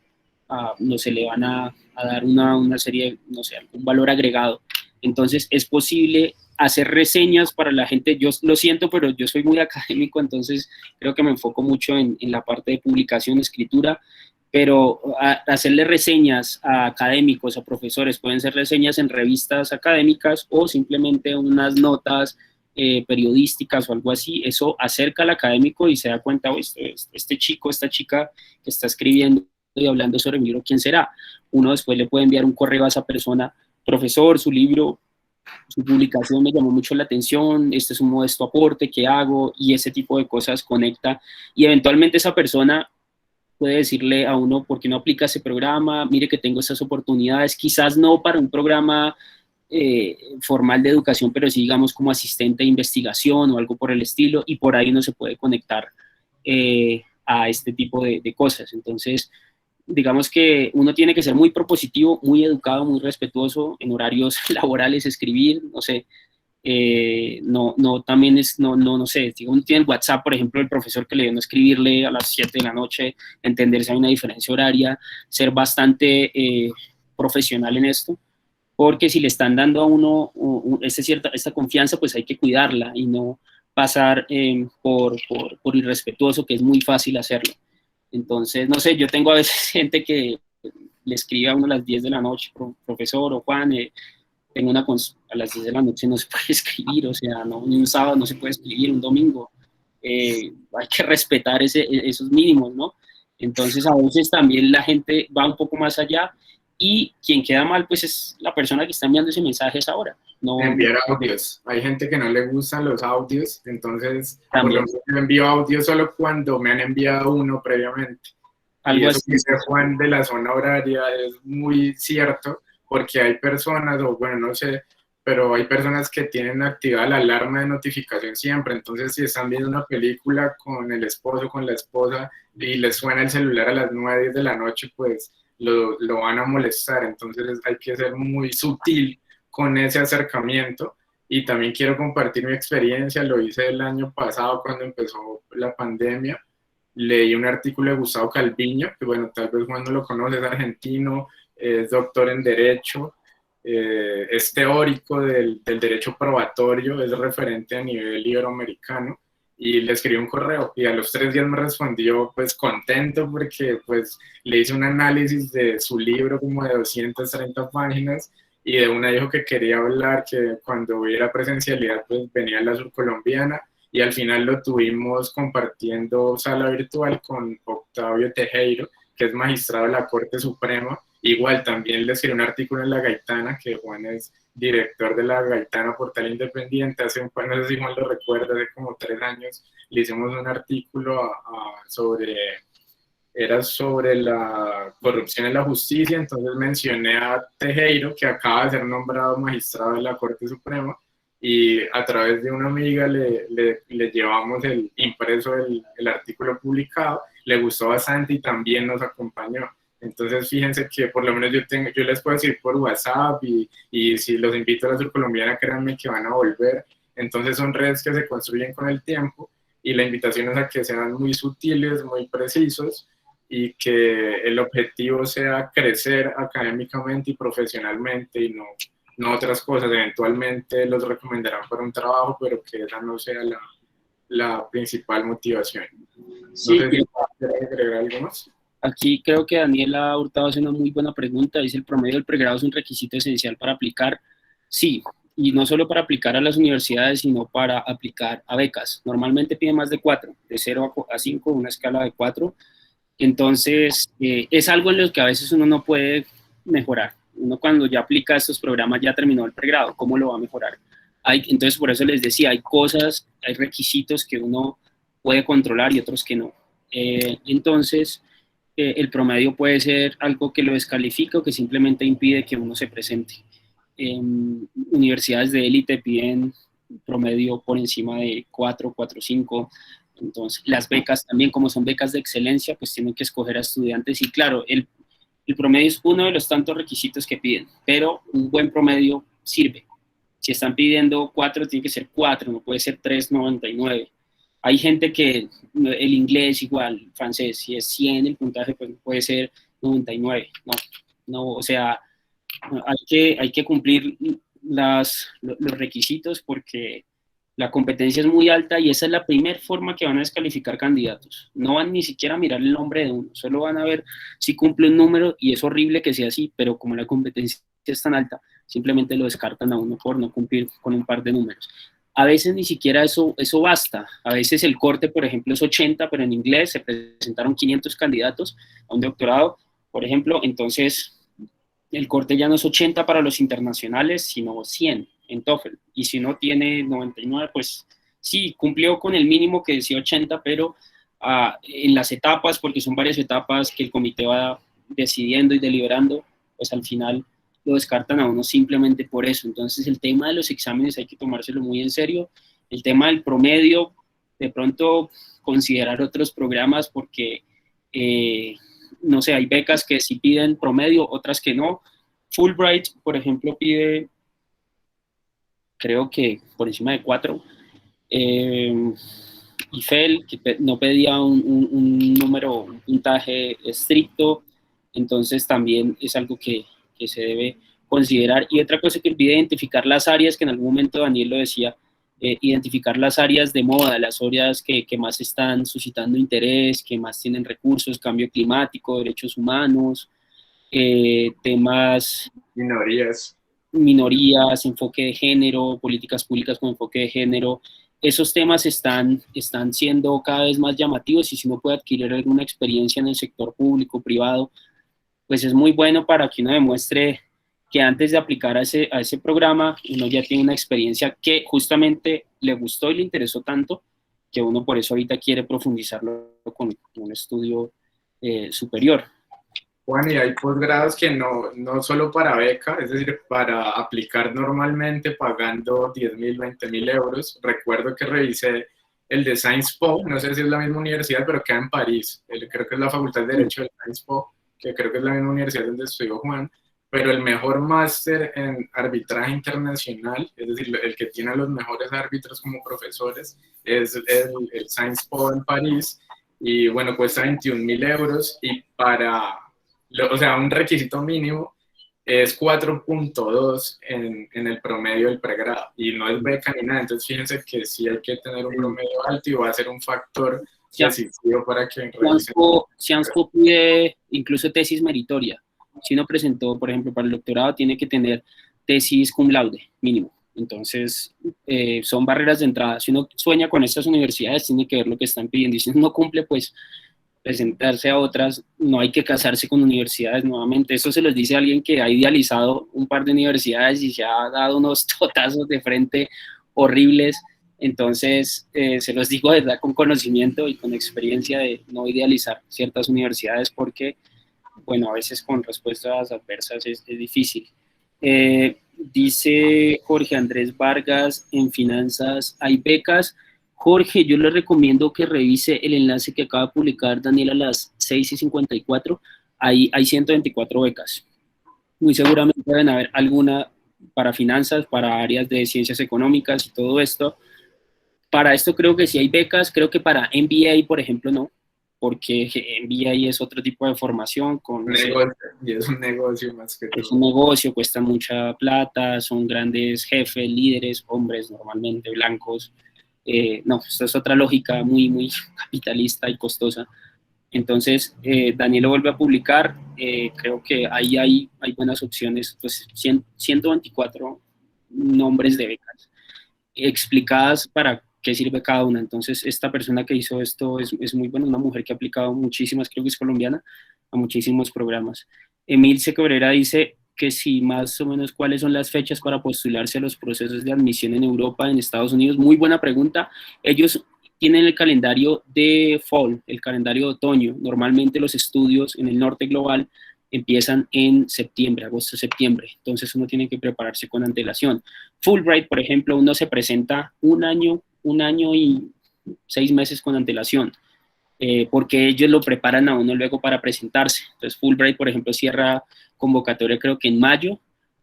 no sé, le van a dar una serie, no sé, un valor agregado. Entonces es posible hacer reseñas para la gente. Yo lo siento, pero yo soy muy académico, entonces creo que me enfoco mucho en la parte de publicación, escritura, pero hacerle reseñas a académicos, a profesores, pueden ser reseñas en revistas académicas o simplemente unas notas periodísticas o algo así. Eso acerca al académico y se da cuenta, oh, este chico, esta chica que está escribiendo y hablando sobre mi libro, ¿quién será? Uno después le puede enviar un correo a esa persona: profesor, su libro, su publicación me llamó mucho la atención, este es un modesto aporte que hago, y ese tipo de cosas conecta, y eventualmente esa persona puede decirle a uno: ¿por qué no aplica ese programa? Mire que tengo estas oportunidades, quizás no para un programa formal de educación, pero sí, digamos, como asistente de investigación o algo por el estilo, y por ahí uno se puede conectar a este tipo de cosas. Entonces, digamos que uno tiene que ser muy propositivo, muy educado, muy respetuoso en horarios laborales, escribir, no sé, también es, no sé, si uno tiene el WhatsApp, por ejemplo, el profesor que le dio no escribirle a las 7 de la noche, entender si hay una diferencia horaria, ser bastante profesional en esto, porque si le están dando a uno esta confianza, pues hay que cuidarla y no pasar por irrespetuoso, que es muy fácil hacerlo. Entonces, no sé, yo tengo a veces gente que le escribe a uno a las 10 de la noche: profesor o Juan, tengo a las 10 de la noche no se puede escribir, o sea, no, ni un sábado no se puede escribir, un domingo. Hay que respetar esos mínimos, ¿no? Entonces, a veces también la gente va un poco más allá, y quien queda mal, pues es la persona que está enviando ese mensaje a esa hora. No, enviar audios. Hay gente que no le gustan los audios, entonces también. por lo menos yo envío audios solo cuando me han enviado uno previamente. Algo y eso así. que dice Juan de la zona horaria es muy cierto, porque hay personas, o bueno, no sé, pero hay personas que tienen activada la alarma de notificación siempre. Entonces, si están viendo una película con el esposo, con la esposa, y les suena el celular a las 9, 10 de la noche, pues lo van a molestar. Entonces hay que ser muy sutil con ese acercamiento. Y también quiero compartir mi experiencia. Lo hice el año pasado cuando empezó la pandemia. Leí un artículo de Gustavo Calviño, que bueno, tal vez Juan no lo conoce, es argentino, es doctor en Derecho, es teórico del derecho probatorio, es referente a nivel iberoamericano, y le escribí un correo y a los 3 días me respondió pues contento, porque pues le hice un análisis de su libro como de 230 páginas, y de una dijo que quería hablar, que cuando hubiera presencialidad pues venía a la Surcolombiana, y al final lo tuvimos compartiendo sala virtual con Octavio Tejero, que es magistrado de la Corte Suprema. Igual también le escribí un artículo en La Gaitana, que Juan es director de la Gaitana Portal Independiente. Hace un par, no sé si mal lo recuerdo, hace como 3 años, le hicimos un artículo era sobre la corrupción en la justicia. Entonces mencioné a Tejero, que acaba de ser nombrado magistrado de la Corte Suprema, y a través de una amiga le llevamos el impreso, el artículo publicado, le gustó bastante y también nos acompañó. Entonces fíjense que por lo menos yo les puedo decir por WhatsApp, y si los invito a la Surcolombiana, créanme que van a volver. Entonces son redes que se construyen con el tiempo, y la invitación es a que sean muy sutiles, muy precisos, y que el objetivo sea crecer académicamente y profesionalmente, y no otras cosas. Eventualmente los recomendarán para un trabajo, pero que esa no sea la principal motivación. Sí, No sé si quieres agregar algo más. aquí creo que Daniela Hurtado hace una muy buena pregunta. Dice: ¿el promedio del pregrado es un requisito esencial para aplicar? Sí, y no solo para aplicar a las universidades, sino para aplicar a becas. Normalmente pide más de 4, de 0 a 5, una escala de 4. Entonces, es algo en lo que a veces uno no puede mejorar. Uno, cuando ya aplica estos programas, ya terminó el pregrado, ¿cómo lo va a mejorar? Entonces, por eso les decía, hay cosas, hay requisitos que uno puede controlar y otros que no. Entonces, el promedio puede ser algo que lo descalifica o que simplemente impide que uno se presente. Universidades de élite piden promedio por encima de 4, 4,5. Entonces, las becas también, como son becas de excelencia, pues tienen que escoger a estudiantes. Y claro, el promedio es uno de los tantos requisitos que piden, pero un buen promedio sirve. Si están pidiendo 4, tiene que ser 4, no puede ser 3,99. Hay gente que el inglés igual, francés, si es 100 el puntaje, pues puede ser 99. No, o sea, hay que cumplir los requisitos, porque la competencia es muy alta y esa es la primera forma que van a descalificar candidatos. No van ni siquiera a mirar el nombre de uno, solo van a ver si cumple un número, y es horrible que sea así, pero como la competencia es tan alta, simplemente lo descartan a uno por no cumplir con un par de números. A veces ni siquiera eso basta. A veces el corte, por ejemplo, es 80, pero en inglés se presentaron 500 candidatos a un doctorado, por ejemplo. Entonces el corte ya no es 80 para los internacionales, sino 100 en TOEFL. Y si no tiene 99, pues sí, cumplió con el mínimo que decía 80, pero en las etapas, porque son varias etapas que el comité va decidiendo y deliberando, pues al final lo descartan a uno simplemente por eso. Entonces el tema de los exámenes hay que tomárselo muy en serio. El tema del promedio, de pronto considerar otros programas, porque no sé, hay becas que sí piden promedio, otras que no. Fulbright, por ejemplo, pide, creo que por encima de 4. IFEL, que no pedía un número, un puntaje estricto. Entonces también es algo que se debe considerar. Y otra cosa que pide: identificar las áreas, que en algún momento Daniel lo decía, identificar las áreas de moda, las áreas que más están suscitando interés, que más tienen recursos: cambio climático, derechos humanos, temas minorías, enfoque de género, políticas públicas con enfoque de género. Esos temas están siendo cada vez más llamativos, y si uno puede adquirir alguna experiencia en el sector público, privado, pues es muy bueno para que uno demuestre que antes de aplicar a ese programa, uno ya tiene una experiencia que justamente le gustó y le interesó tanto, que uno por eso ahorita quiere profundizarlo con un estudio superior. Bueno, y hay posgrados que no solo para beca, es decir, para aplicar normalmente pagando 10.000, 20.000 euros. Recuerdo que revisé el de Sciences Po, no sé si es la misma universidad, pero queda en París. Creo que es la Facultad de Derecho de Sciences Po, que creo que es la misma universidad donde estudió Juan. Pero el mejor máster en arbitraje internacional, es decir, el que tiene a los mejores árbitros como profesores, es el Sciences Po en París. Y bueno, cuesta 21.000 euros, y o sea, un requisito mínimo es 4,2 en el promedio del pregrado, y no es beca ni nada. Entonces fíjense que sí hay que tener un promedio alto, y va a ser un factor decisivo para que revisen. Sciences Po pide incluso tesis meritoria. Si uno presentó, por ejemplo, para el doctorado, tiene que tener tesis cum laude mínimo. Entonces, son barreras de entrada. Si uno sueña con estas universidades, tiene que ver lo que están pidiendo, y si no cumple, pues presentarse a otras, no hay que casarse con universidades nuevamente. Eso se los dice alguien que ha idealizado un par de universidades y se ha dado unos totazos de frente horribles. Entonces, se los digo de verdad con conocimiento y con experiencia de no idealizar ciertas universidades porque, bueno, a veces con respuestas adversas es difícil. Dice Jorge Andrés Vargas, en finanzas hay becas. Jorge, yo le recomiendo que revise el enlace que acaba de publicar Daniel a las 6:54. Ahí hay 124 becas. Muy seguramente deben haber alguna para finanzas, para áreas de ciencias económicas y todo esto. Para esto creo que sí hay becas, creo que para MBA, por ejemplo, no, porque MBA es otro tipo de formación. Y es un negocio más que todo. Es un negocio, cuesta mucha plata, son grandes jefes, líderes, hombres normalmente blancos. No, esto es otra lógica muy, muy capitalista y costosa. Entonces, Daniel lo vuelve a publicar, creo que ahí hay buenas opciones, pues 124 nombres de becas explicadas para qué sirve cada una. Entonces, esta persona que hizo esto es muy buena, una mujer que ha aplicado muchísimas, creo que es colombiana, a muchísimos programas. Emilce Cabrera dice que sí, más o menos cuáles son las fechas para postularse a los procesos de admisión en Europa, en Estados Unidos. Muy buena pregunta. Ellos tienen el calendario de fall, el calendario de otoño. Normalmente los estudios en el norte global empiezan en septiembre, agosto, septiembre. Entonces uno tiene que prepararse con antelación. Fulbright, por ejemplo, uno se presenta un año y 6 meses con antelación, porque ellos lo preparan a uno luego para presentarse. Entonces Fulbright, por ejemplo, cierra convocatoria creo que en mayo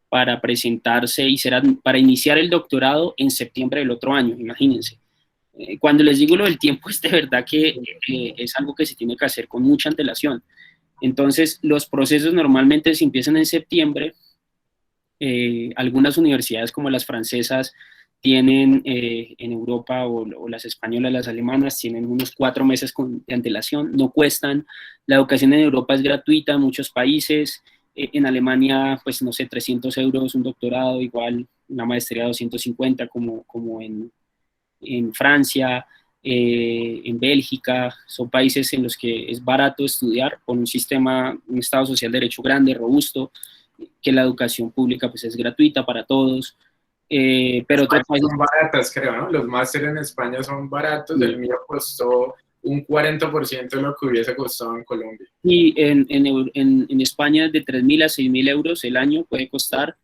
para presentarse y será para iniciar el doctorado en septiembre del otro año, imagínense. Cuando les digo lo del tiempo es de verdad que es algo que se tiene que hacer con mucha antelación. Entonces, los procesos normalmente se empiezan en septiembre. Algunas universidades como las francesas tienen en Europa o las españolas, las alemanas, tienen unos 4 meses de antelación, no cuestan. La educación en Europa es gratuita en muchos países. En Alemania, pues no sé, 300 euros un doctorado, igual una maestría 250 como en Francia, en Bélgica, son países en los que es barato estudiar por un sistema, un Estado social de derecho grande, robusto, que la educación pública pues es gratuita para todos. Pero otros países son baratas, creo, ¿no? Los másteres en España son baratos, sí. El mío costó un 40% de lo que hubiese costado en Colombia. Y en España de 3.000 a 6.000 euros el año puede costar,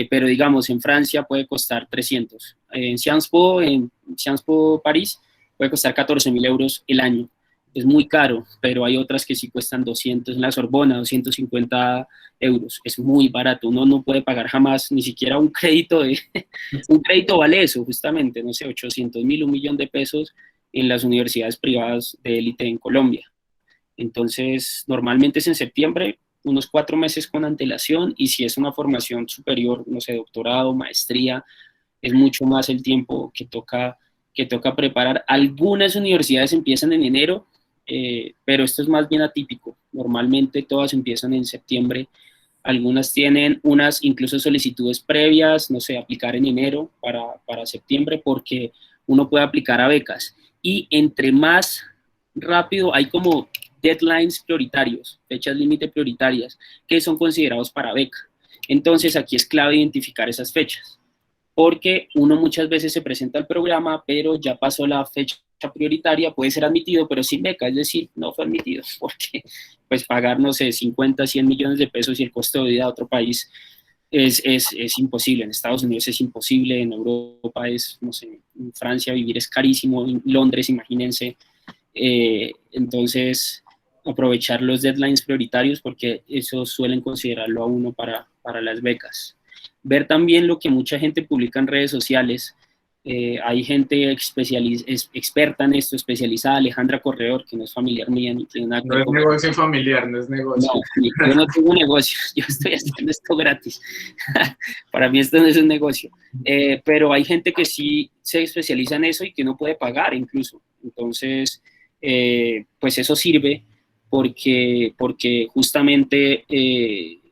pero digamos en Francia puede costar 300. En Sciences Po París puede costar 14.000 euros el año. Es muy caro, pero hay otras que sí cuestan 200, en la Sorbona, 250 euros. Es muy barato, uno no puede pagar jamás ni siquiera un crédito. Un crédito vale eso, justamente, no sé, 800.000, 1.000.000 de pesos en las universidades privadas de élite en Colombia. Entonces, normalmente es en septiembre, unos 4 meses con antelación, y si es una formación superior, no sé, doctorado, maestría, es mucho más el tiempo que toca preparar. Algunas universidades empiezan en enero, pero esto es más bien atípico. Normalmente todas empiezan en septiembre. Algunas tienen unas incluso solicitudes previas, no sé, aplicar en enero para septiembre, porque uno puede aplicar a becas. Y entre más rápido hay como deadlines prioritarios, fechas límite prioritarias, que son considerados para beca. Entonces aquí es clave identificar esas fechas, porque uno muchas veces se presenta al programa, pero ya pasó la fecha prioritaria, puede ser admitido, pero sin beca, es decir, no fue admitido, porque pues pagar, no sé, 50, 100 millones de pesos y el costo de vida de otro país es imposible. En Estados Unidos es imposible, en Europa es, no sé, en Francia vivir es carísimo, en Londres, imagínense. Entonces, aprovechar los deadlines prioritarios, porque eso suelen considerarlo a uno para las becas. Ver también lo que mucha gente publica en redes sociales. Hay gente experta en esto, especializada, Alejandra Corredor, que no es familiar mía. Ni tiene nada que no es negocio familiar, no es negocio. No, yo no tengo negocio, yo estoy haciendo esto gratis. Para mí esto no es un negocio. Pero hay gente que sí se especializa en eso y que no puede pagar incluso. Entonces, pues eso sirve porque justamente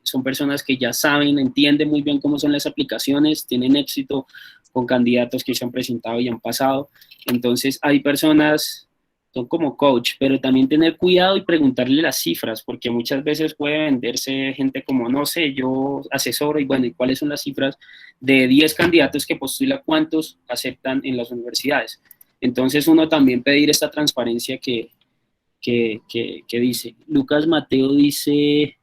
son personas que ya saben, entienden muy bien cómo son las aplicaciones, tienen éxito con candidatos que se han presentado y han pasado. Entonces hay personas son como coach, pero también tener cuidado y preguntarle las cifras, porque muchas veces puede venderse gente como, no sé, yo asesoro y bueno, ¿y cuáles son las cifras de 10 candidatos que postula, cuántos aceptan en las universidades? Entonces uno también pedir esta transparencia que dice. Lucas Mateo dice,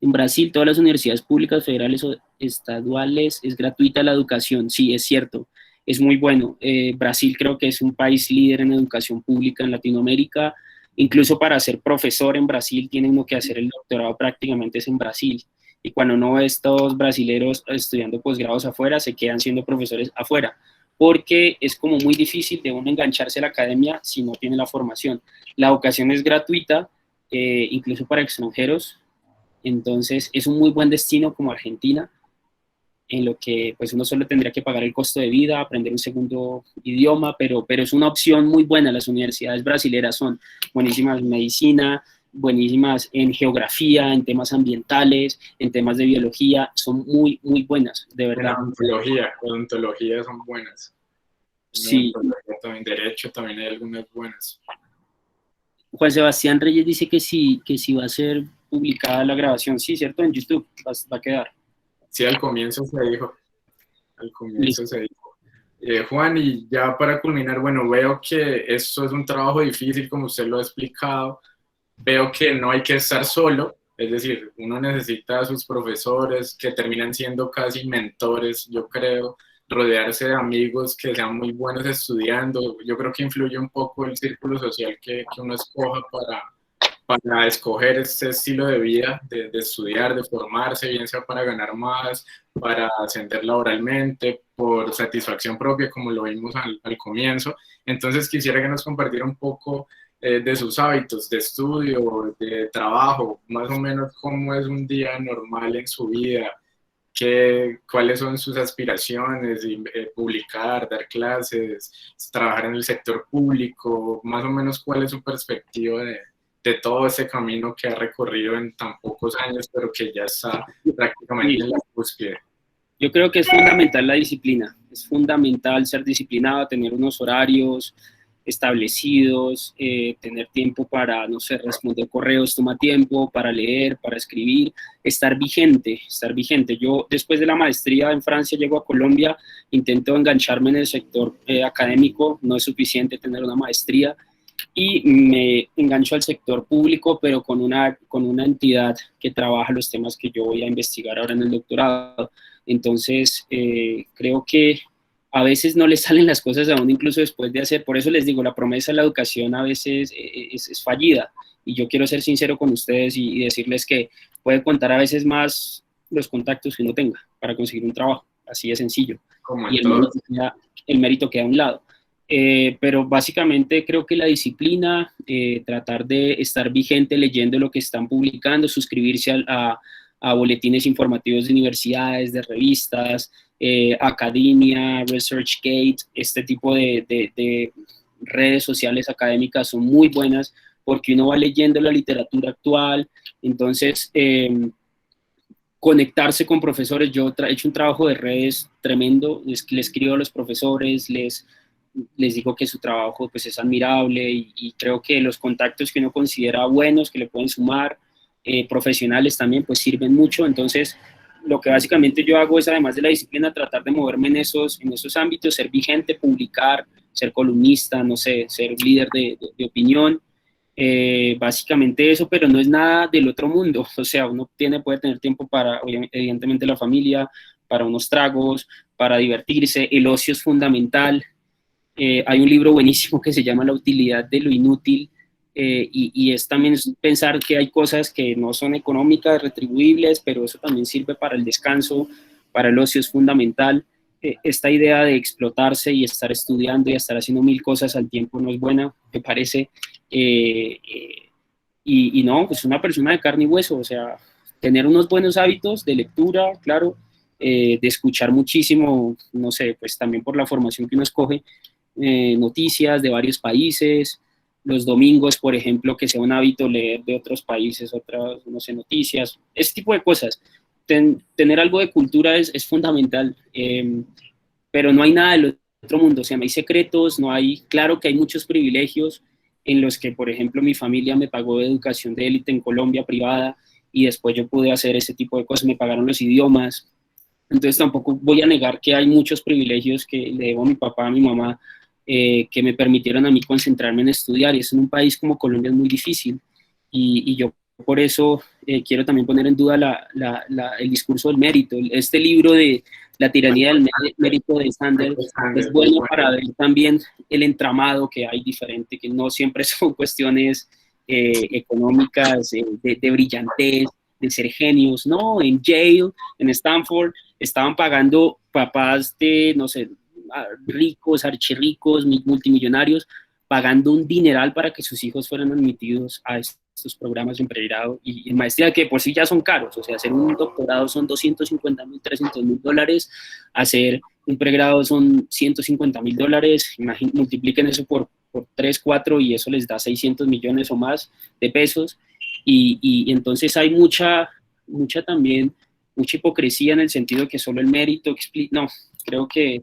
en Brasil todas las universidades públicas, federales o estaduales es gratuita la educación. Sí, es cierto, es muy bueno. Brasil creo que es un país líder en educación pública en Latinoamérica. Incluso para ser profesor en Brasil tiene uno que hacer el doctorado prácticamente es en Brasil. Y cuando uno ve estos brasileros estudiando posgrados afuera, se quedan siendo profesores afuera, porque es como muy difícil de uno engancharse a la academia si no tiene la formación. La educación es gratuita, incluso para extranjeros, entonces es un muy buen destino como Argentina, en lo que pues uno solo tendría que pagar el costo de vida, aprender un segundo idioma, pero es una opción muy buena. Las universidades brasileras son buenísimas en medicina, buenísimas en geografía, en temas ambientales, en temas de biología, son muy, muy buenas, de verdad. Odontología son buenas. Sí. También derecho, también hay algunas buenas. Juan Sebastián Reyes dice que sí va a ser publicada la grabación, sí, ¿cierto? En YouTube va a quedar. Sí, al comienzo se dijo. Juan, y ya para culminar, bueno, veo que esto es un trabajo difícil, como usted lo ha explicado. Veo que no hay que estar solo, es decir, uno necesita a sus profesores que terminan siendo casi mentores, yo creo, rodearse de amigos que sean muy buenos estudiando. Yo creo que influye un poco el círculo social que uno escoja para escoger este estilo de vida, de estudiar, de formarse, bien sea para ganar más, para ascender laboralmente, por satisfacción propia, como lo vimos al comienzo. Entonces quisiera que nos compartiera un poco de sus hábitos de estudio, de trabajo, más o menos cómo es un día normal en su vida, cuáles son sus aspiraciones, publicar, dar clases, trabajar en el sector público, más o menos cuál es su perspectiva de todo ese camino que ha recorrido en tan pocos años, pero que ya está prácticamente en la cúspide. Yo creo que es fundamental la disciplina, es fundamental ser disciplinado, tener unos horarios establecidos, tener tiempo para, no sé, responder correos toma tiempo, para leer, para escribir, estar vigente, estar vigente. Yo después de la maestría en Francia llego a Colombia, intento engancharme en el sector académico, no es suficiente tener una maestría, y me engancho al sector público, pero con una entidad que trabaja los temas que yo voy a investigar ahora en el doctorado. Entonces, creo que a veces no les salen las cosas a uno incluso después de hacer, por eso les digo, la promesa de la educación a veces es fallida, y yo quiero ser sincero con ustedes y decirles que puede contar a veces más los contactos que uno tenga para conseguir un trabajo, así de sencillo, y el mérito queda a un lado. Pero básicamente creo que la disciplina, tratar de estar vigente leyendo lo que están publicando, suscribirse a boletines informativos de universidades, de revistas, Academia, ResearchGate, este tipo de redes sociales académicas son muy buenas porque uno va leyendo la literatura actual. Entonces, conectarse con profesores. Yo he hecho un trabajo de redes tremendo, les escribo a los profesores, les digo que su trabajo pues, es admirable, y creo que los contactos que uno considera buenos, que le pueden sumar, profesionales también, pues sirven mucho. Entonces, lo que básicamente yo hago es, además de la disciplina, tratar de moverme en esos ámbitos, ser vigente, publicar, ser columnista, no sé, ser líder de opinión, básicamente eso, pero no es nada del otro mundo. O sea, uno puede tener tiempo para, evidentemente, la familia, para unos tragos, para divertirse, el ocio es fundamental. Hay un libro buenísimo que se llama La utilidad de lo inútil, y es también pensar que hay cosas que no son económicas, retribuibles, pero eso también sirve para el descanso, para el ocio es fundamental. Esta idea de explotarse y estar estudiando y estar haciendo 1000 cosas al tiempo no es buena, me parece. Y no, pues una persona de carne y hueso, o sea, tener unos buenos hábitos de lectura, claro, de escuchar muchísimo, no sé, pues también por la formación que uno escoge, noticias de varios países, los domingos, por ejemplo, que sea un hábito leer de otros países, otras, no sé, noticias, ese tipo de cosas. Tener algo de cultura es fundamental, pero no hay nada del otro mundo, o sea, no hay secretos, no hay, claro que hay muchos privilegios, en los que, por ejemplo, mi familia me pagó educación de élite en Colombia privada y después yo pude hacer ese tipo de cosas, me pagaron los idiomas. Entonces tampoco voy a negar que hay muchos privilegios que le debo a mi papá, a mi mamá, que me permitieron a mí concentrarme en estudiar, y eso en un país como Colombia es muy difícil, y yo por eso quiero también poner en duda el discurso del mérito. Este libro de La tiranía del mérito de Sanders es bueno para ver también el entramado que hay diferente, que no siempre son cuestiones económicas, de brillantez, de ser genios, ¿no? En Yale, en Stanford, estaban pagando papás de, no sé, ricos, archirricos, multimillonarios, pagando un dineral para que sus hijos fueran admitidos a estos programas en pregrado y en maestría, que por sí ya son caros. O sea, hacer un doctorado son $250,000, $300,000, hacer un pregrado son $150,000, multipliquen eso por 3, 4 y eso les da 600 millones o más de pesos, y entonces hay mucha también, mucha hipocresía en el sentido de que solo el mérito no, creo que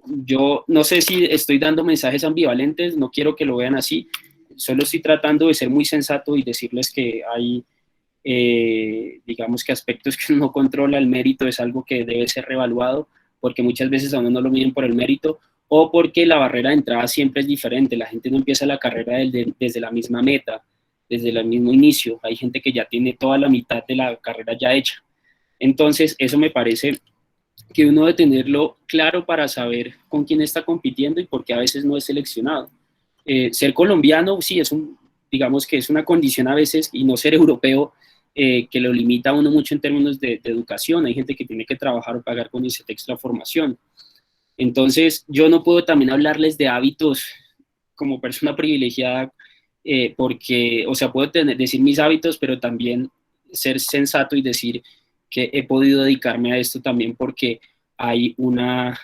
yo no sé si estoy dando mensajes ambivalentes, no quiero que lo vean así, solo estoy tratando de ser muy sensato y decirles que hay, digamos que aspectos que uno no controla. El mérito es algo que debe ser reevaluado, porque muchas veces a uno no lo miden por el mérito, o porque la barrera de entrada siempre es diferente, la gente no empieza la carrera desde la misma meta, desde el mismo inicio, hay gente que ya tiene toda la mitad de la carrera ya hecha. Entonces eso me parece que uno debe tenerlo claro para saber con quién está compitiendo y por qué a veces no es seleccionado. Ser colombiano, sí, digamos que es una condición a veces, y no ser europeo, que lo limita a uno mucho en términos de educación. Hay gente que tiene que trabajar o pagar con ese texto la formación. Entonces, yo no puedo también hablarles de hábitos como persona privilegiada, porque, o sea, puedo decir mis hábitos, pero también ser sensato y decir que he podido dedicarme a esto también porque hay un apoyo.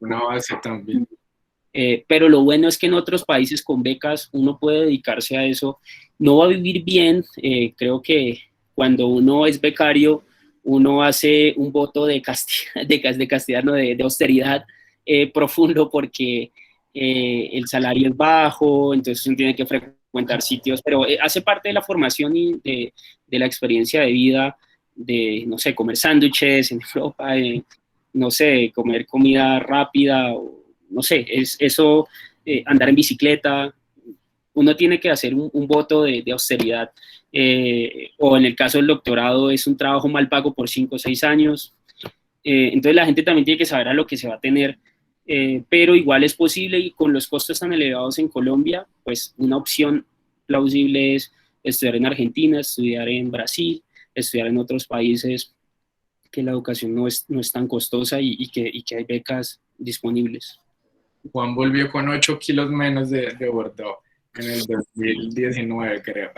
Una base también. Pero lo bueno es que en otros países con becas uno puede dedicarse a eso. No va a vivir bien, creo que cuando uno es becario, uno hace un voto de castidad, no, de austeridad profundo, porque el salario es bajo, entonces uno tiene que frecuentar sitios, pero hace parte de la formación y de la experiencia de vida, de, no sé, comer sándwiches en Europa, no sé, comer comida rápida, no sé, eso, andar en bicicleta. Uno tiene que hacer un voto de austeridad, o en el caso del doctorado es un trabajo mal pago por 5 o 6 años, entonces la gente también tiene que saber a lo que se va a tener, pero igual es posible, y con los costos tan elevados en Colombia, pues una opción plausible es estudiar en Argentina, estudiar en Brasil, estudiar en otros países que la educación no es tan costosa y que hay becas disponibles. Juan volvió con 8 kilos menos de Bordeaux en el 2019, creo.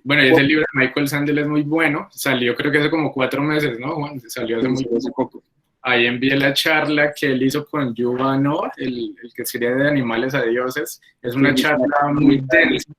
Bueno, y ese libro de Michael Sandel es muy bueno. Salió creo que hace como 4 meses, ¿no, Juan? Salió hace muy poco. Ahí envié la charla que él hizo con Yuval Noah, el que sería de Animales a Dioses. Es una charla muy densa,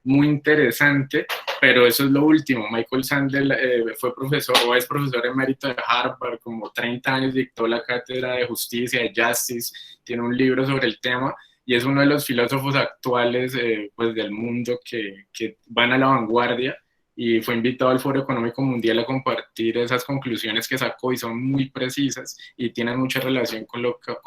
muy interesante, pero eso es lo último. Michael Sandel fue profesor o es profesor emérito de Harvard, como 30 años dictó la cátedra de justicia, de Justice, tiene un libro sobre el tema y es uno de los filósofos actuales pues del mundo que van a la vanguardia, y fue invitado al Foro Económico Mundial a compartir esas conclusiones que sacó, y son muy precisas y tienen mucha relación con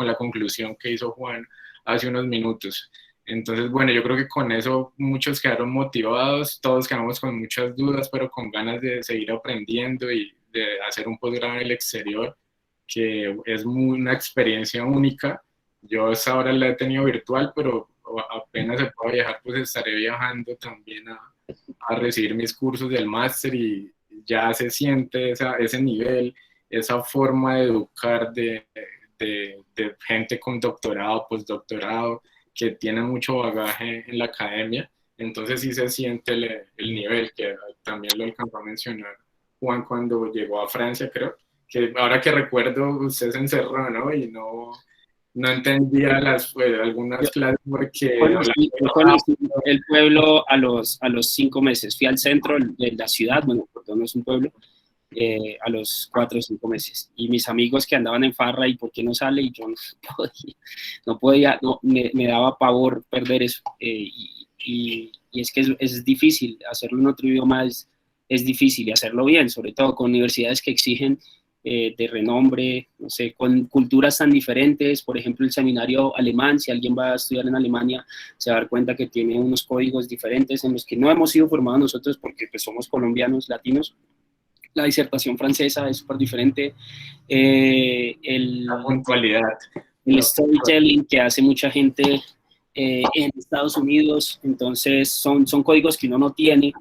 la conclusión que hizo Juan hace unos minutos. Entonces, bueno, yo creo que con eso muchos quedaron motivados, todos quedamos con muchas dudas, pero con ganas de seguir aprendiendo y de hacer un posgrado en el exterior, que es una experiencia única. Yo hasta ahora la he tenido virtual, pero apenas se pueda viajar, pues estaré viajando también a recibir mis cursos del máster, y ya se siente ese nivel, esa forma de educar de gente con doctorado, postdoctorado, que tienen mucho bagaje en la academia. Entonces sí se siente el nivel, que también lo alcanzó a mencionar Juan cuando llegó a Francia, creo, que ahora que recuerdo usted se encerró, ¿no? Y no entendía algunas clases porque... Yo conocí el pueblo a los 5 meses, fui al centro de la ciudad, bueno, porque no es un pueblo, a los 4 o 5 meses. Y mis amigos que andaban en farra, ¿y por qué no sale? Y yo me daba pavor perder eso. Y es que es difícil, hacerlo en otro idioma es difícil, y hacerlo bien, sobre todo con universidades que exigen de renombre, no sé, con culturas tan diferentes. Por ejemplo, el seminario alemán, si alguien va a estudiar en Alemania, se va a dar cuenta que tiene unos códigos diferentes en los que no hemos sido formados nosotros porque pues, somos colombianos, latinos. La disertación francesa es súper diferente. La puntualidad. El storytelling que hace mucha gente en Estados Unidos, entonces son códigos que uno no tiene,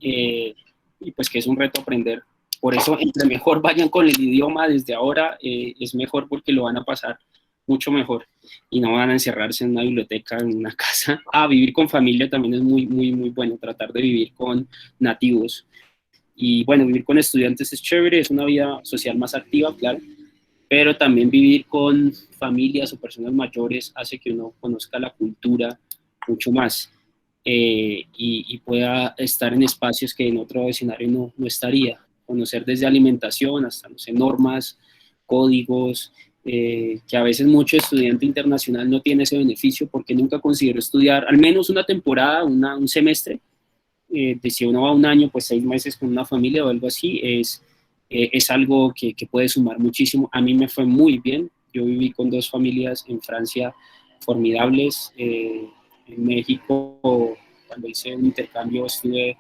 y pues que es un reto aprender. Por eso, entre mejor vayan con el idioma desde ahora, es mejor, porque lo van a pasar mucho mejor y no van a encerrarse en una biblioteca, en una casa. Vivir con familia también es muy, muy, muy bueno, tratar de vivir con nativos. Y bueno, vivir con estudiantes es chévere, es una vida social más activa, claro, pero también vivir con familias o personas mayores hace que uno conozca la cultura mucho más, y pueda estar en espacios que en otro escenario no estaría. Conocer desde alimentación hasta, no sé, normas, códigos, que a veces mucho estudiante internacional no tiene ese beneficio porque nunca consideró estudiar al menos una temporada, un semestre. De si uno va un año, pues 6 meses con una familia o algo así, es algo que puede sumar muchísimo. A mí me fue muy bien. Yo viví con 2 familias en Francia formidables. En México, cuando hice un intercambio, estuve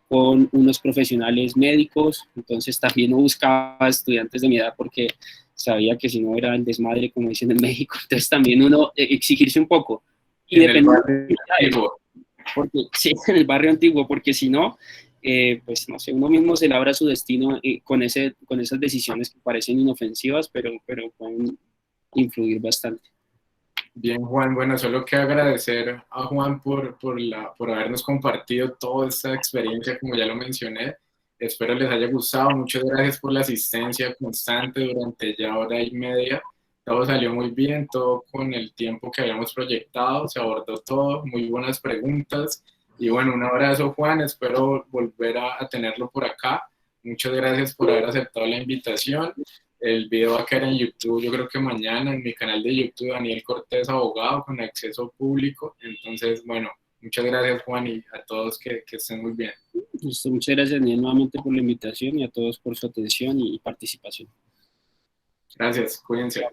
con unos profesionales médicos, entonces también no buscaba estudiantes de mi edad porque sabía que si no era el desmadre, como dicen en México. Entonces también uno exigirse un poco. Y En el depende barrio, porque sí, en el barrio antiguo, porque si no, pues no sé, uno mismo se labra su destino con esas decisiones que parecen inofensivas, pero pueden influir bastante. bien, Juan. Bueno, solo que agradecer a Juan por habernos compartido toda esta experiencia, como ya lo mencioné. Espero les haya gustado. Muchas gracias por la asistencia constante durante ya hora y media. Todo salió muy bien, todo con el tiempo que habíamos proyectado, se abordó todo, muy buenas preguntas. Y bueno, un abrazo, Juan. Espero volver a tenerlo por acá. Muchas gracias por haber aceptado la invitación. El video va a quedar en YouTube, yo creo que mañana, en mi canal de YouTube, Daniel Cortés Abogado, con acceso público. Entonces, bueno, muchas gracias, Juan, y a todos que estén muy bien. Muchas gracias, Daniel, nuevamente por la invitación, y a todos por su atención y participación. Gracias, cuídense.